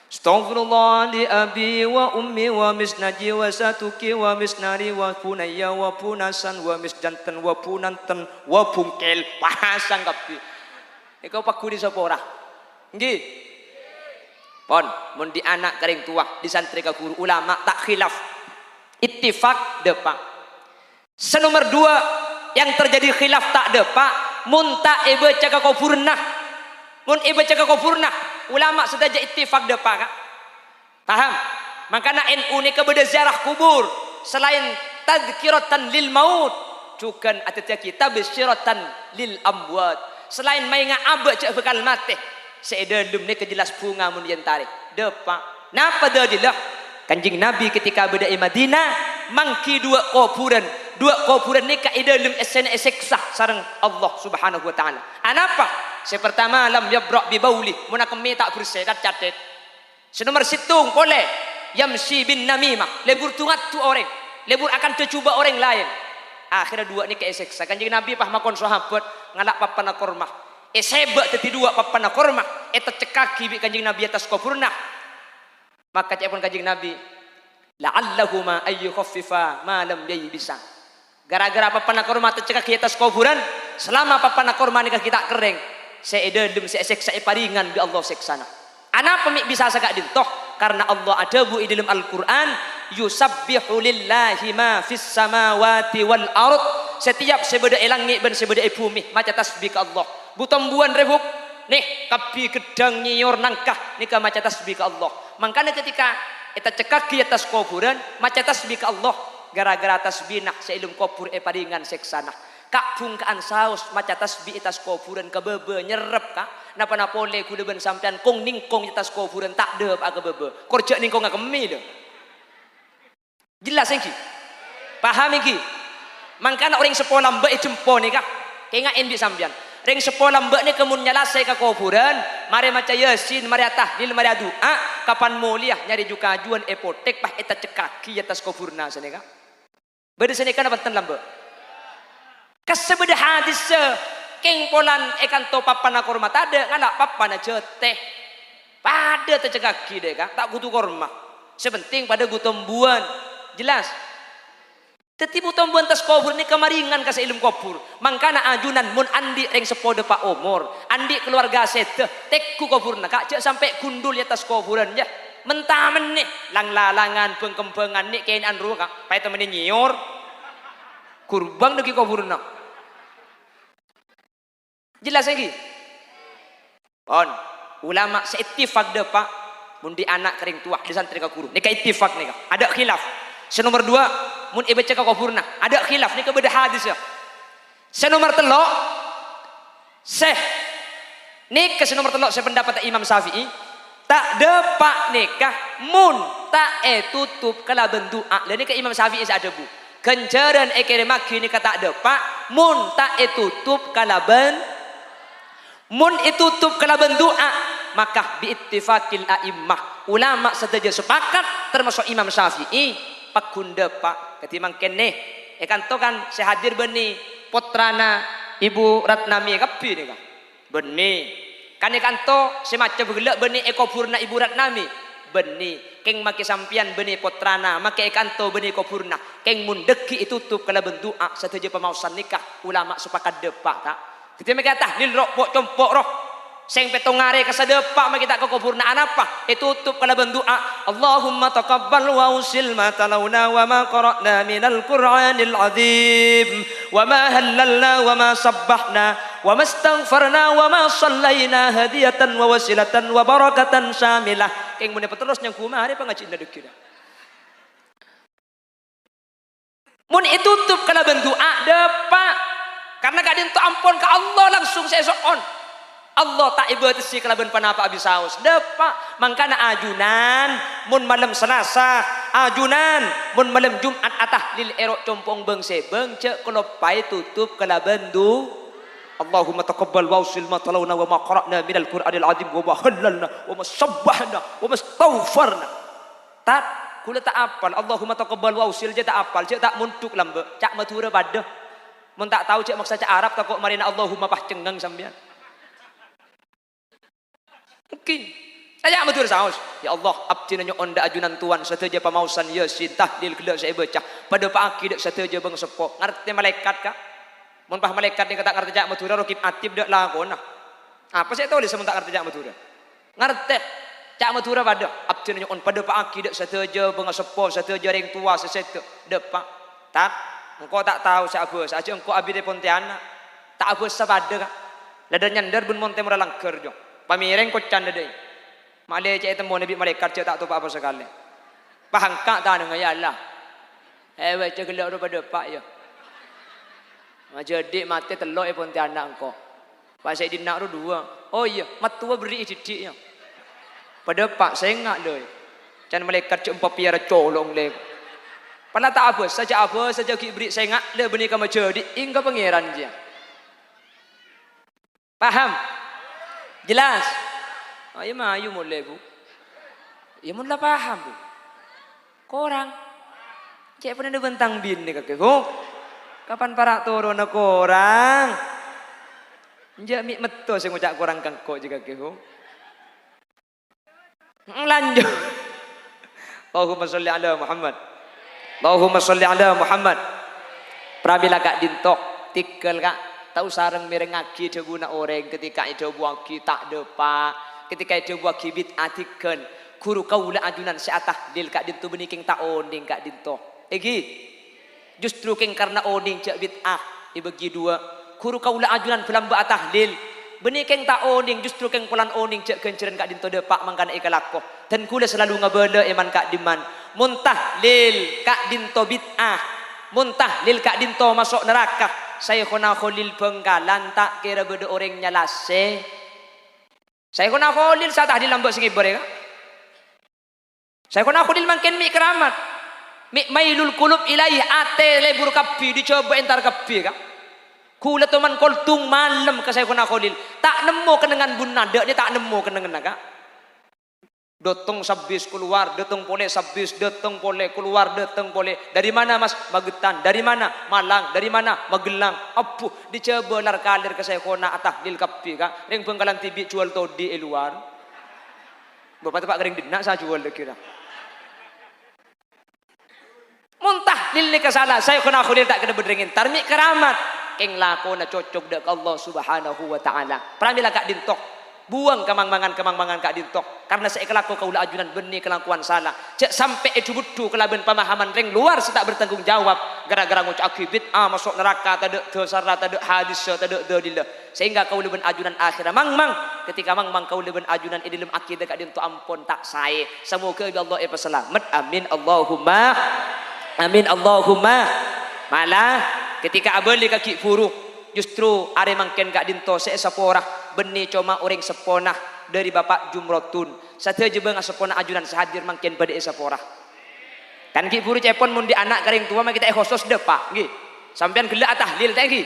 Astaghfirullah li abi wa ummi wa misnaji wa satuki wa misnari wa punaya wa punasan wa misjantan wa punanten wa bungkel pasang kapi. Iko pak kudi siapa orang? Nggih. Pon, mun di anak kering tua, di santri ke guru ulama tak khilaf. Ittifaq depa. Senomor dua yang terjadi khilaf tak depa. Munta iba caka kupurna mun iba caka kupurna ulama sedaja ittifaq depa kak paham makana NU ni kebeda ziarah kubur selain tadhkiratan lil maut juga ada kitab syiratan lil amwat selain mainga aba cak bekal mati seedalum ni kejelas bunga mun yen tarik depa napa dadilah kanjing nabi ketika beda di Madinah mangki dua kuburan ni kaidalum esena eseksa sareng Allah Subhanahu wa taala. Anapa? Si pertama lam yabra bi bauli, mun kami tak bersih kat catet. Senomor situng boleh yamsi bin namimah, lebur tungat tu orang, lebur akan tercuba orang lain. Akhirnya dua ni keeseksa. Kanjing Nabi pahmakon sahabat ngalak papana kormah. Sebab teti dua papana kormah, eta cekaki bi kanjing Nabi atas kuburna. Maka cepon kanjing Nabi la'allahuma ayyukhaffifa ma lam bisa. Gara-gara papana korma tercekak di atas kuburan, selama papana korma nikah kita kering, seedadem seseksa paringan bi Allah seksana. Anapa mi bisa sagak dintoh? Karena Allah ada bu di dalam Al-Qur'an, yusabbihu lillahi ma fis samawati wal ard. Setiap sebeda langit dan sebeda bumi maca tasbih ke Allah. Butombuan rebuk nih kapi gedang nyiur nangkah nikah maca tasbih ke Allah. Makanya ketika kita cekak di atas kuburan maca tasbih ke Allah. Gara-gara tasbih nak seilum kubur paringan seksana kak bungkaan saus maca tasbih atas kuburan kebebe nyerep kak napa napole kudu ben sampean kong ningkong atas kuburan tak dep aga bebe kerja ningkong kemi deh jelas engki Paham iki? Mangkana orang sepolah mbak jempo nih kak. Kayak endi sampean. Ring sepolah mbak ni kemun nyalasai ke kuburan, mari maca yasin, mari tahlil, mari doa, kapan mulia nyari juga ajuan epotek pah eta cekaki atas kuburna sana kak. Beda sana kan apa lambe? Kasebeda hadis keng polan ekan to papana korma tade ngala papana ceteh. Pada tercekaki deh kak, tak kutu korma. Sepenting pada gutombuan, jelas. Tetibu tombuan tas kubur ni kemaringan kasih ilmu kubur. Mangkana ajunan mun andi reng sepode pak omor, andi keluarga sete, tekku kubur nak kak sampai gundul ya tas kuburan ya. Mentamen nih, lang-lalangan pengkembangan nih kain anru kak, pai temen nyior, kurbang degi kubur nak. Jelas lagi. Pon, ulama seittifaq deh pak, mundi anak kering tua di santri guru. Nih ittifaq nih kak, ada khilaf. Senomor 2 mun ibaca ka kupurna ada khilaf ni beda hadis ya. Senomor 3 seh nik ke senomor 3 sependapat Imam Syafi'i tak depak nikah mun tak tutup kala bendoa. Lain ke Imam Syafi'i ada bu. Kencaran ekere maki ni kata depak mun tak tutup kala ben mun tutup kala bendoa maka biittifaqil a'immah ulama setuju sepakat termasuk Imam Syafi'i pakunda pak ketimang kene kan to kan sehadir beni putrana Ibu Ratnami kapi ni kan beni kan to semacam begelak beni ekopurna Ibu Ratnami beni keng make sampian beni putrana make to beni kopurna keng mundeki tutup kala bendoa setuju pemausan nikah ulama sepakat depak tak ketika tahlil roh pok compok roh sing petongare kasadepak mah kita ke kupurna apa tutup kala bendoa Allahumma taqabbal wa usil ma talawna wa ma qara'na minal qur'anil azim wa ma halalna wa ma sabbahna wa ma astaghfarna wa ma sallaina hadiyatan wa wasilatan wa barakatan syamilah keng mun terus nyang kumari pangacina dekira mun tutup kala bendoa depak karena kadin tu ampun ka Allah langsung sesoon Allah tak ibatasi kalaban panapa abis saus depak mangkana ajunan mun malam Selasa ajunan mun malam Jumat atah lil erok compong bengse bengce kalau pai tutup kalaban du Allahumma taqabbal wa usil ma talawna wa ma qara'na minal qur'anil azim wa ma halalna wa ma sabbahna wa ma astaghfarna tak kula tak apal Allahumma taqabbal wa usil je tak apal je tak muntuk lambe cak matura badah mun tak tahu cak maksa cak Arab tak kok marina Allahumma pah cengang sampean mungkin saya matur saus ya Allah abdi nanya onda ajunan tuan setuju pemausan yasin tahlil kelak saya baca pada pagi dak setuju bang sepo ngerti malaikat kak mun pah malaikat ni kata ngerti jak matur rokib atib dak lakona apa saya tahu dia sementara ngerti jak matur ngerti jak matur pada abdi nanya on pada pagi dak setuju bang sepo setuju ring tua sesetu depak tak engkau tak tahu saya bos aja engkau abi de Pontianak tak bos sabada kak lada nyandar bun monte muralang kerja pamireng kocan deh, malah cek temu nabi malaikat cek tak tahu apa sekali. Pahangkak tak dengan ya Allah. Cek gelak pada pak ya. Macam dik mati telok Pontianak engkau. Pasal dinak tu 2. Oh iya, mat tua beri didik ya. Pada pak saya ngak deh. Jangan malaikat cek empat piara colong leh. Pada tak apa saja beri saya ngak le benih kamu jadi hingga pangeran je. Paham? Jelas? Oh, ya mah ayu mulai bu. Ya mulai paham bu. Korang. Cek pernah ada bentang bin nih kakek bu. Kapan para turun korang? Njak mik meto saya ngucap korang kangkok juga kakek bu. Lanjut. Allahumma sholli ala Muhammad. Allahumma sholli ala Muhammad. Pramila kak dintok tikel kak. Tahu sarang merengaki guna orang ketika itu buaki tak depak ketika itu buaki bid atikan kuru kaula ajunan seatah dil kak dintu beniking tak onding kak dinto justru keng karena onding cak bid dibagi 2 kuru kaula ajunan pelamba tahlil beniking tak onding justru keng pulan onding cak kenceran kak dinto depak mangkana ikalako dan kula selalu ngabela iman kak diman muntah lil kak dinto bid'ah muntah lil kak dinto masuk neraka saya kena Khalil Bengkalan tak kira beda orang nyalase. Saya kena Khalil saya tahdil lambak singi bare. Saya kena Khalil makin mi keramat. mailul qulub ilaih ate lebur kabbi dicoba entar kabbi kak. Kula teman koltung malam ke saya kena kolil tak nemu kenangan bunada dia tak nemu kenangan kak. Dotong sabis keluar, dotong pole sabis, dotong pole keluar, dotong pole. Dari mana mas? Magetan. Dari mana? Malang. Dari mana? Magelang. Apuh, dicoba lar kalir ke saya kona atah lil kapi kak. Ring pengkalan tibi jual todi luar. Bapak tepak kering dinak saya jual kira. Muntah lil ni kesalah. Saya kena kulir tak kena berdengin. Tarmik keramat. Keng lakona cocok dek Allah subhanahu wa ta'ala. Pramila kak dintok. Buang kemang-mangan kak dintok. Karena saya kelaku kaula ajunan benih kelakuan salah. Cek sampai itu butuh kelaban pemahaman ring luar setak bertanggung jawab. Gara-gara ngucap akibit masuk neraka tade dosara tade hadis tade dodillah. Sehingga kaula ben ajunan akhirah mang ketika mang kaula ben ajunan idilem akidah kak dintok ampun tak sae. Semoga Allah selamat. Amin Allahumma. Amin Allahumma. Malah ketika abeli kaki buruk justru are mangken kak dinto seesaporah benih cuma orang seponah dari Bapak Jumrotun. Satu aja bang seponah ajunan sehadir mangken pada esaporah. Kan ki buru cepon mundi anak kering tua mah kita khusus depak nggih. Sampean gelak tahlil teh nggih.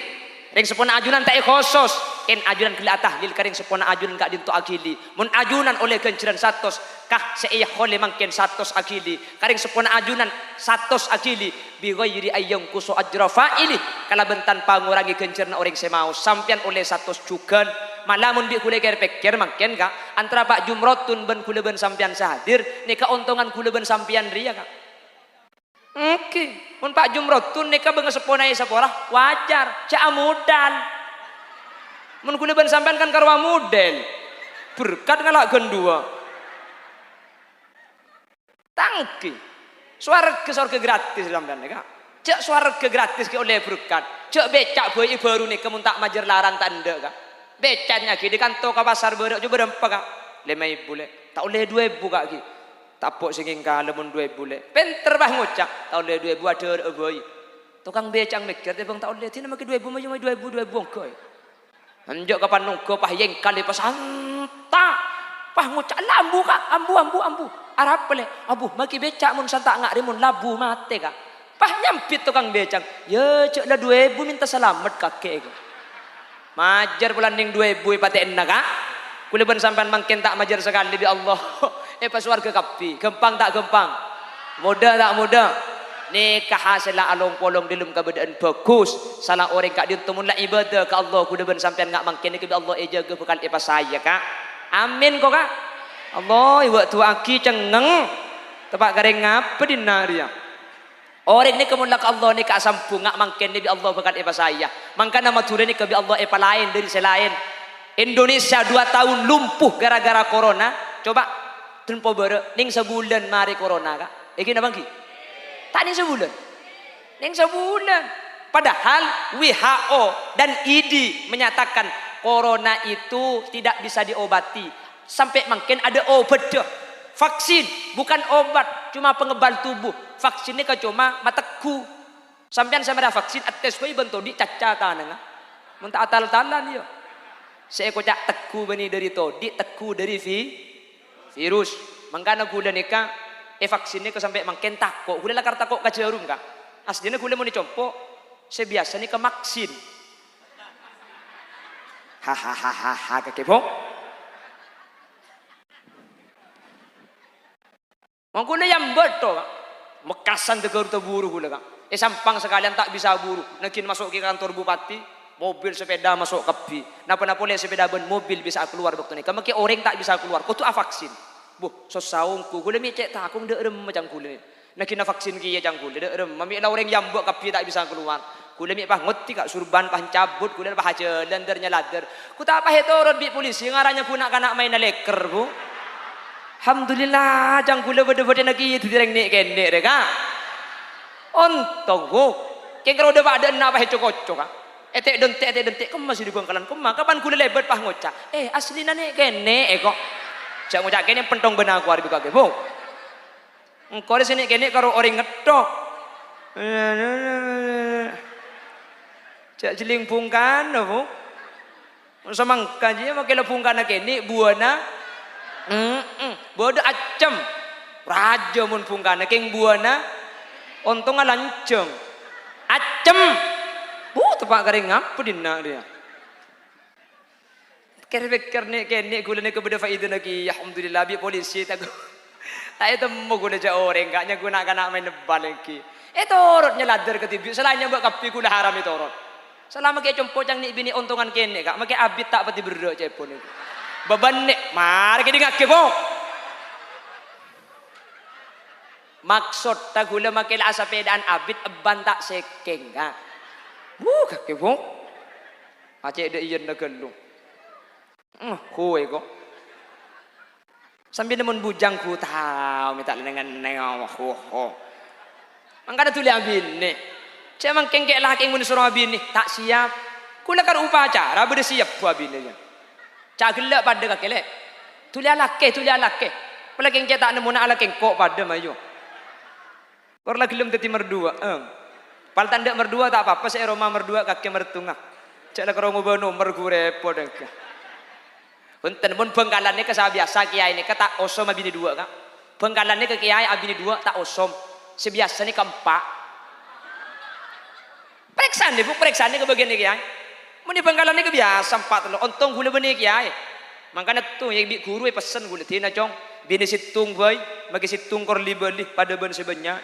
Ring seponah ajunan tak khusus. Ken ajunan gelak tahlil kering seponah ajunan kak dinto akili. Mun ajunan oleh kenceran satos kah seiyah oleh mangken satos akili. Kering seponah ajunan satos akili bi ghairi ayyang kusu ajra fa'ili. Kala bentan pangurangi kenceran orang semau sampean oleh satos jugan. Malamun bi kule ker pikir mangken kak antara Pak Jumrotun ben kule ben sampean sahadir nika untungan kule ben sampean ria kak. Oke, mun Pak Jumrotun nika beungeus seponai saporah wajar, cak modal. Mun kule ben sampean kan karwa model. Berkat ngalakkeun dua. Tangki. Swarga gratis sampean nika. Cak swarga gratis ki oleh berkat. Cak becak boy baru nika mun tak majer larang tak ndek kak. Becanya ki di kantor ke pasar berok coba dempak kak 5.000 le tak oleh 2.000 kak ki tapok singing kalemun 2.000 le penter bah ngucap tak oleh 2.000 ada boy tukang becang mikir bang tak oleh tina make 2.000 mah 2.000 boy anjok kapan nunggu pah yeng kali pas anta pah ngucap lambu kak ambu arap le abu maki becak mun santak ngak mun labu mate kak pah nyampit tukang becang ya cek lah 2.000 minta selamat kakek kak. Majar bulan ning 2.000 paten naga. Kule ben sampean mangken tak majar sekali di Allah. Pas warga kapi, gempang tak gempang. Mudah tak mudah. Nikah hasillah along polong dilum kabadaan bagus. Salah orang kak dintumun la ibadah ke Allah kule ben sampean ngak mangken iki Allah jaga bekal pas saya kak. Amin kok kak. Allah waktu aki cengeng. Tepak gareng ngapa dinaria. Orang ni kemulak Allah ni kasampung ngak mangken ni bi Allah bakal epa saya. Mangka nama tulen ni ke bi Allah epa lain dari selain. Indonesia 2 tahun lumpuh gara-gara corona. Coba tempo bere ning sebulan mari corona kak. Iki napa ki? Tak ning sebulan. Ning sebulan. Padahal WHO dan ID menyatakan corona itu tidak bisa diobati. Sampai mungkin ada obat dah. Vaksin bukan obat, cuma pengebal tubuh. Vaksin ini kan cuma mateku. Sampean sama ada vaksin ates koi bentuk di caca tanah. Mentah atal-talan dia. Saya kocak teku bani dari todi, teku dari virus. Mangkana gula nika vaksin ini sampai mangken takok. Gula lakar takok ka jarum ka. Aslinya gula mau dicompo. Saya biasa nih ke maksin. Hahaha kakek Mangkuna yang betul, mekasan tegur terburu gula kak. Sampang sekalian tak bisa buru. Nakin masuk ke kantor bupati, mobil sepeda masuk kepi. Napa boleh sepeda ben mobil bisa keluar waktu ni. Kamu ke orang tak bisa keluar. Kau tu vaksin. Bu, so saungku gula mi cek takung dek rem macam gula. Nakin vaksin kia macam gula dek rem. Mami lah orang yang buat kepi tak bisa keluar. Gula mi pah ngerti kak surban pah cabut gula pah jalan dernya ladder. Ku tak pah turun bi polisi ngaranya punak kanak main leker bu. Alhamdulillah jang gula bede-bede lagi itu direng nek kene reka. Ontong go. Keng kalau udah ada apa he cocok kak. Etek dentek kamu masih di bangkalan kemah. Kapan gula lebat pah ngocak. Aslina nek kene kok. Jak ngocak kene pentong benak aku arep kake, Bu. Engko di sini kene karo orang ngedok. Jak jeling pungkan, Bu. Samangka je make lepungkan kene buana. Bodoh acem raja mun pungkana keng buana Untung lanceng. Acem. Tepak kering apa dina dia. Kira-kira nih gula nih kepada faedah lagi. Alhamdulillah bi polisi tak. Tak itu mau gula jauh orang enggaknya guna nak main nebal lagi. Torot nyeladar ke tibi. Selainnya buat kapi gula haram itu torot. Selama kayak compo cang ni bini untungan kene kak. Makai abit tak pati berdua cepon itu. Beban nih. Mari kita ngake po. Maksud tak gula makai lah sepedaan abit eban tak sekeng kak. Kake po. Aceh ada iyan nak gelung. Kue kok. Sambil namun bujang ku tahu minta dengan nengok. Mangkana tu lihat bini. Saya mangkengke lah keng mun suruh bini tak siap. Kula kan upacara berde siap buat bini nya. Cak gelak pada kakek. Tu lihat laki. Pala keng tak nemu nak ala keng kok pada mayu. Korla gelem teti merdua. Pal tanda merdua tak apa-apa saya Roma merdua kakek mertungah. Cak lah kerong ubah nomor ku repot dengke. Punten pun bengkalannya ke biasa kiai ini kata osom abini dua kak. Bengkalannya ke kiai abini dua tak osom. Sebiasa ni keempat. Periksaan nih ke bagian ni kiai. Muni bengkalannya ke biasa empat lo. Untung gula benih kiai. Makanya tu yang bi guru pesen gula tina cong. Bini situng boy, magi situng kor libeli pada ben sebanyak.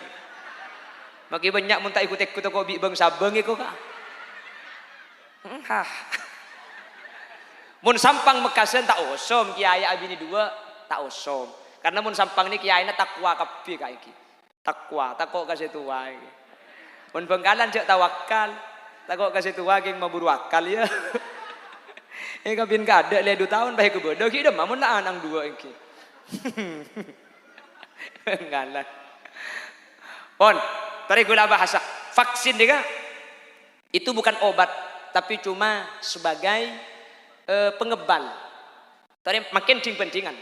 Magi banyak mun tak ikut kok bi bang sabeng iko kak. Mun sampang mekasen tak osom kiai abini dua tak osom. Karena mun sampang ni kiai na takwa kapi kayak iki. Takwa, takok kasih tua iki. Mun bengkalan cek tawakal, takok kasih tua geng maburu akal ya. Kabin kada le 2 tahun bae kebodoh ki dem mun lah anang dua iki. Bengkalan. Pon, tadi gula bahasa vaksin dia itu bukan obat tapi cuma sebagai pengebal. Tadi makin pentingan.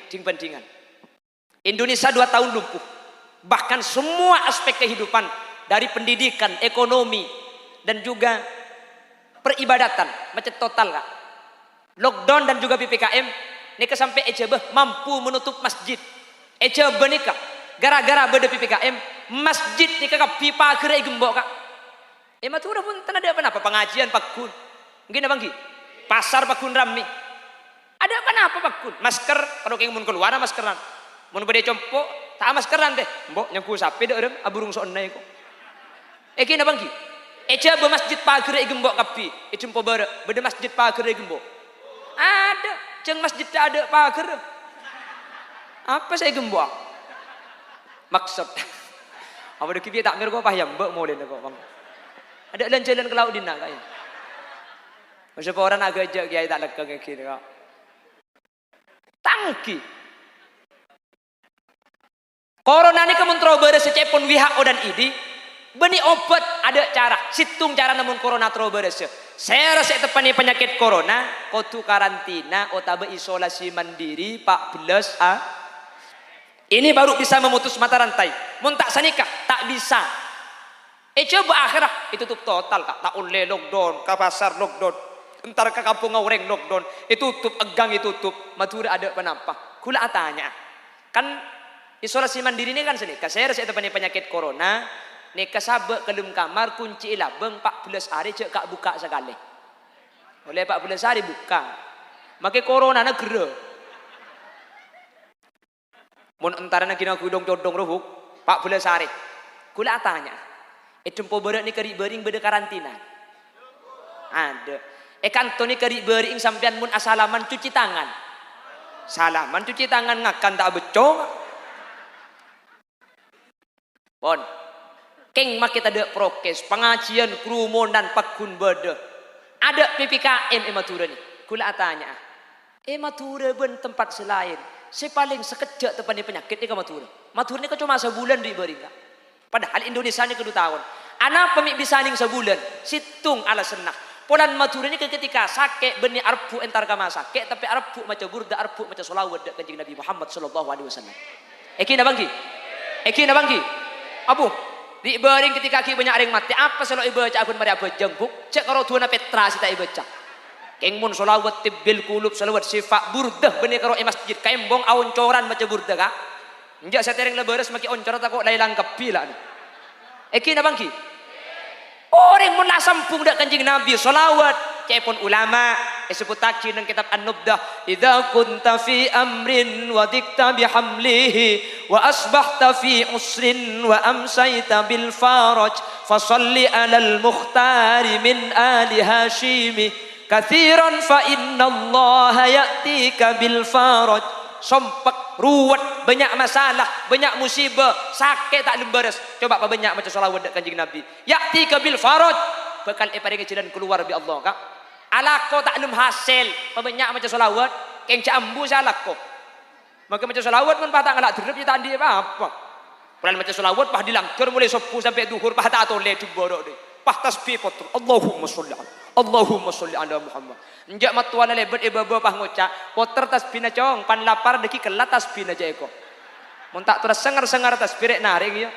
Indonesia 2 tahun lumpuh. Bahkan semua aspek kehidupan dari pendidikan, ekonomi dan juga peribadatan macam total kak. Lockdown dan juga PPKM nika sampai ECB mampu menutup masjid. ECB nika gara-gara beda PPKM masjid nika kak pipa kira gembok kak. Matura pun tak ada apa-apa pengajian pakun. Mungkin apa nggih? Pasar pakun rame. Ada apa pakun? Masker kalau keng mun keluar maskeran. Mun bade compo tak maskeran deh. Mbok nyangku sapi dek rem aburung sonai kok. Kena bangki. Coba masjid pagar gembok kapi. Jumpo bade masjid pagar gembok. Ada, ceng masjid tak ada pagar. Apa saya gembok? Maksud. Apa dek kipi tak mir kok payah mbok moden kok bang. Ada jalan ke laut dina kaya. Masa orang agak jauh kiai tak lekang kayak gini kok. Tangki. Corona ini kementroberes secepon WHO dan ID. Beni obat ada cara. Situng cara namun corona troberes. Saya rasa tepani penyakit corona. Kotu karantina. Otabe isolasi mandiri 14 a. Ini baru bisa memutus mata rantai. Muntak sanikah tak bisa. Coba akhirah itu tutup total kak. Tak oleh lockdown. Ke pasar lockdown. Entar ke kampung ngoreng lockdown. Itu tutup egang itu tutup. Matura ada penampak. Kula tanya. Kan isolasi mandiri ini kan senika. Saya rasa tepani penyakit corona. Nika sabek kelum kamar kunci labeng 14 hari cek kak buka sekali. Oleh 14 hari buka. Makai corona na gera. Mun antara na kina kudong codong rohuk 14 hari. Kula tanya. Tempo berat ni kari bering beda karantina. Ada. Kanto ni kari bering sampean mun asalaman cuci tangan. Salaman cuci tangan ngakan tak becong. Pon. Keng makin ada prokes, pengajian, kerumunan, pakun beda. Ada PPKM ematura ni. Kula tanya. Ematura ben tempat selain. Saya paling sekejap tempat ni penyakit ni ke matura. Matura ni kan cuma sebulan di beri kak. Padahal Indonesia ni kedua tahun. Anak pemik bisa ning sebulan. Situng ala senah. Polan matura ni ketika sakit benih arpu entar kama sakit. Tapi arpu macam burda, arpu macam solawat dak kanjeng Nabi Muhammad sallallahu alaihi wasallam. Eki na bangki. Abu. Di bering ketika ki banyak ring mati apa selo ibaca akun mari abajeng buk cek karo tuana Petra sita ibaca keng mun solawat tibil kulub solawat sifat burdah benih karo masjid kembong aoncoran maca burdah kak njak satereng leberes maki oncor tak kok lailang kepila Eki na bangki. Orang mun lah sampung dak kanjing Nabi salawat cepon ulama sebutaki nang kitab An-Nubdah idza kunta fi amrin wa dikta bihamlihi wa asbahta fi usrin wa amsayta bil faraj fasalli alal mukhtari min ali hashimi kathiran fa inna allaha ya'tika bil faraj. Sompak, ruwet, banyak masalah, banyak musibah, sakit tak lembaras. Coba apa banyak macam salawat dak kanjing Nabi. Ya'tika bil faraj, bakal paring jalan keluar bi Allah kak. Alako tak lem hasil, apa banyak macam salawat, keng cambu salako. Maka macam salawat pun patah ngalak derep ya tak apa. Pelan macam salawat pah dilangker mulai subuh sampai duhur pah tak toleh jubodok deh. Pah tasbih potong. Allahumma sholli ala Muhammad. Njak matuana lebet baba pah ngocak, poter tasbih na cong, pan lapar deki kelat tasbih na jeko. Mun tak terus sengar-sengar tasbih rek naring ya.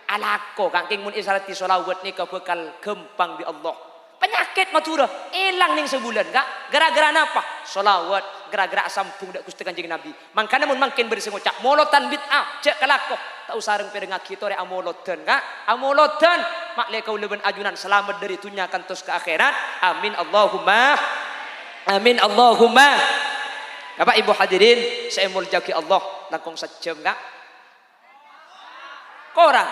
Alako kangking mun isarati sholawat ni bakal gempang di Allah. Penyakit matura hilang ning sebulan kak. Gara-gara napa? Sholawat, gara-gara sampung dak Gusti Kanjeng Nabi. Mangkana mun mangkin bersih ngocak molotan bid'ah cek kalako. Tak usah reng perengak kita rek amolotan kak. Amolotan mak le kau leben ajunan selamat dari dunia kantos ke akhirat. Amin Allahumma. Amin Allahumma. Bapak Ibu hadirin, saya muljaki Allah langkung sejam kak. Korang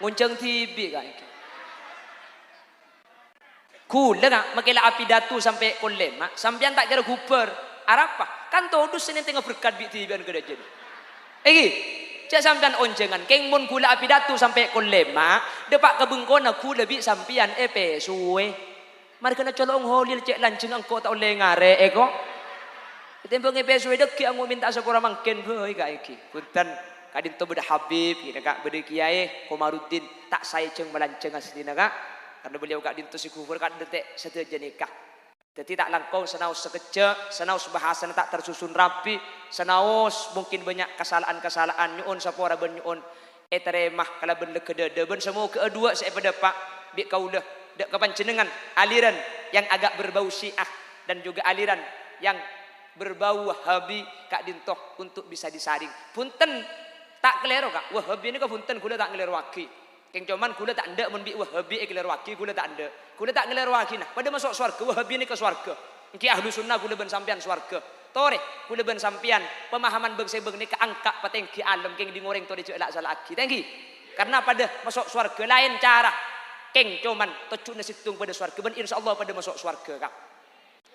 ngunceng TV kak. Kula kak makila api datu sampai kolem mak. Sampian tak kira guber. Arapa? Kan todus sini tengah berkat bi TV an gede jadi. Egi, cak sampian onjengan. Keng mun kula api datu sampai kolem mak. Depak kebengkona kula bi sampian suwe. Mari kena colong holil cek lanceng angko tak oleh ngare eko. Tempo ngepe suwe dek ki anggo minta sakura mangken boy kak iki. Punten kadin to beda Habib kita kak beda Kiai Komarudin tak saya ceng melanceng aslina kak. Karena beliau kak dintu si kufur kak detek seteja nikah. Jadi tak langkau senaus sekejap, senaus bahasan tak tersusun rapi, senaus mungkin banyak kesalahan-kesalahan nyuun sapora ben nyuun teremah kala ben lekedede ben semua kedua saya pada pak bi kaulah dak kepancenengan aliran yang agak berbau Syiah dan juga aliran yang berbau Wahabi kak dintoh untuk bisa disaring. Punten tak kelero kak Wahabi ini kak punten kula tak ngelero waki. Keng cuman kula tak ndak mun bi Wahabi ngelero waki kula tak ndak. Kula tak ngelero waki nah pada masuk swarga Wahabi ini ke swarga. Engki ahlu sunnah kula ben sampean swarga. Tore kula ben sampean pemahaman bangsa beng ni keangkat patengki alam keng di ngoreng tore elak salah aki. Tengki. Karena pada masuk swarga lain cara. Keng cuman tocuk nasitung pada swarga ben insyaallah pada masuk swarga kak.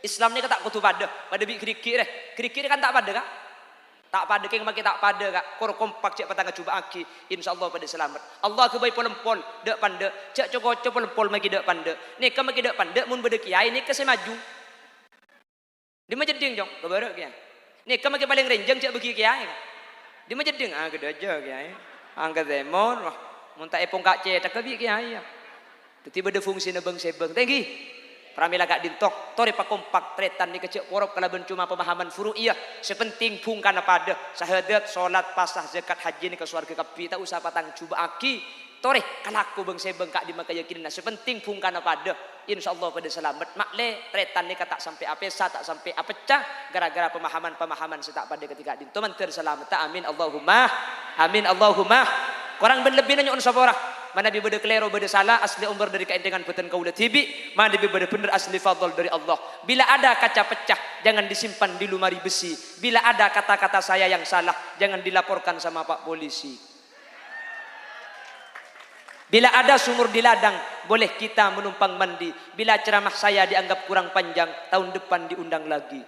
Islam ni kan tak kutu pada bi kerikir deh. Kerikir kan tak pada kak. Tak pada keng maki tak pada kak. Kor kompak cek patang cuba aki insyaallah pada selamat. Allah ke bayi polempol dak pande. Cek coko polempol maki dak pande. Ni ke maki dak pande mun beda kiai ni ke saya maju. Di majeding jong ke barek kiai. Ni ke maki paling renjang cek bagi kiai. Di majeding gede aja kiai. Angkat demon mun tak epong kak cek tak bi kiai. Tiba ada fungsi nebeng sebeng. Tengki. Pramila gak dintok. Tori pak kompak tretan ni kecek porok kalau ben cuma pemahaman furu'iyah. Sepenting pungkan pada syahadat, solat, pasah, zakat, haji ni ke swarga kapi. Tak usah patang cuba aki. Tori kalaku beng sebeng kak di maka yakin. Sepenting pungkan pada. InsyaAllah pada selamat. Makle tretan ni tak sampai apesa, tak sampai apecah. Gara-gara pemahaman-pemahaman setak pada ketika dintok. Mantir selamat. Amin Allahumma. Amin Allahumma. Korang ben lebih nanya unsapora. Mana bi beda kelero beda salah asli umur dari keendengan beten kaulah tibi, mana bi beda bener asli fadl dari Allah. Bila ada kaca pecah jangan disimpan di lemari besi. Bila ada kata-kata saya yang salah jangan dilaporkan sama Pak Polisi. Bila ada sumur di ladang boleh kita menumpang mandi. Bila ceramah saya dianggap kurang panjang tahun depan diundang lagi.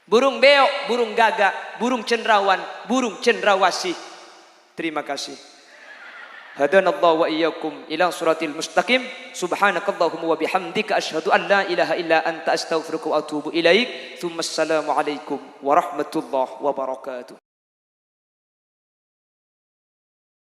Burung beok, burung gagak, burung cendrawan, burung cendrawasih. Terima kasih. Hadanallahu wa iyyakum ila siratil mustaqim. Subhanakallahumma wa bihamdika asyhadu an la ilaha illa anta astaghfiruka wa atubu ilaik. Tsumma assalamu alaikum warahmatullahi wabarakatuh.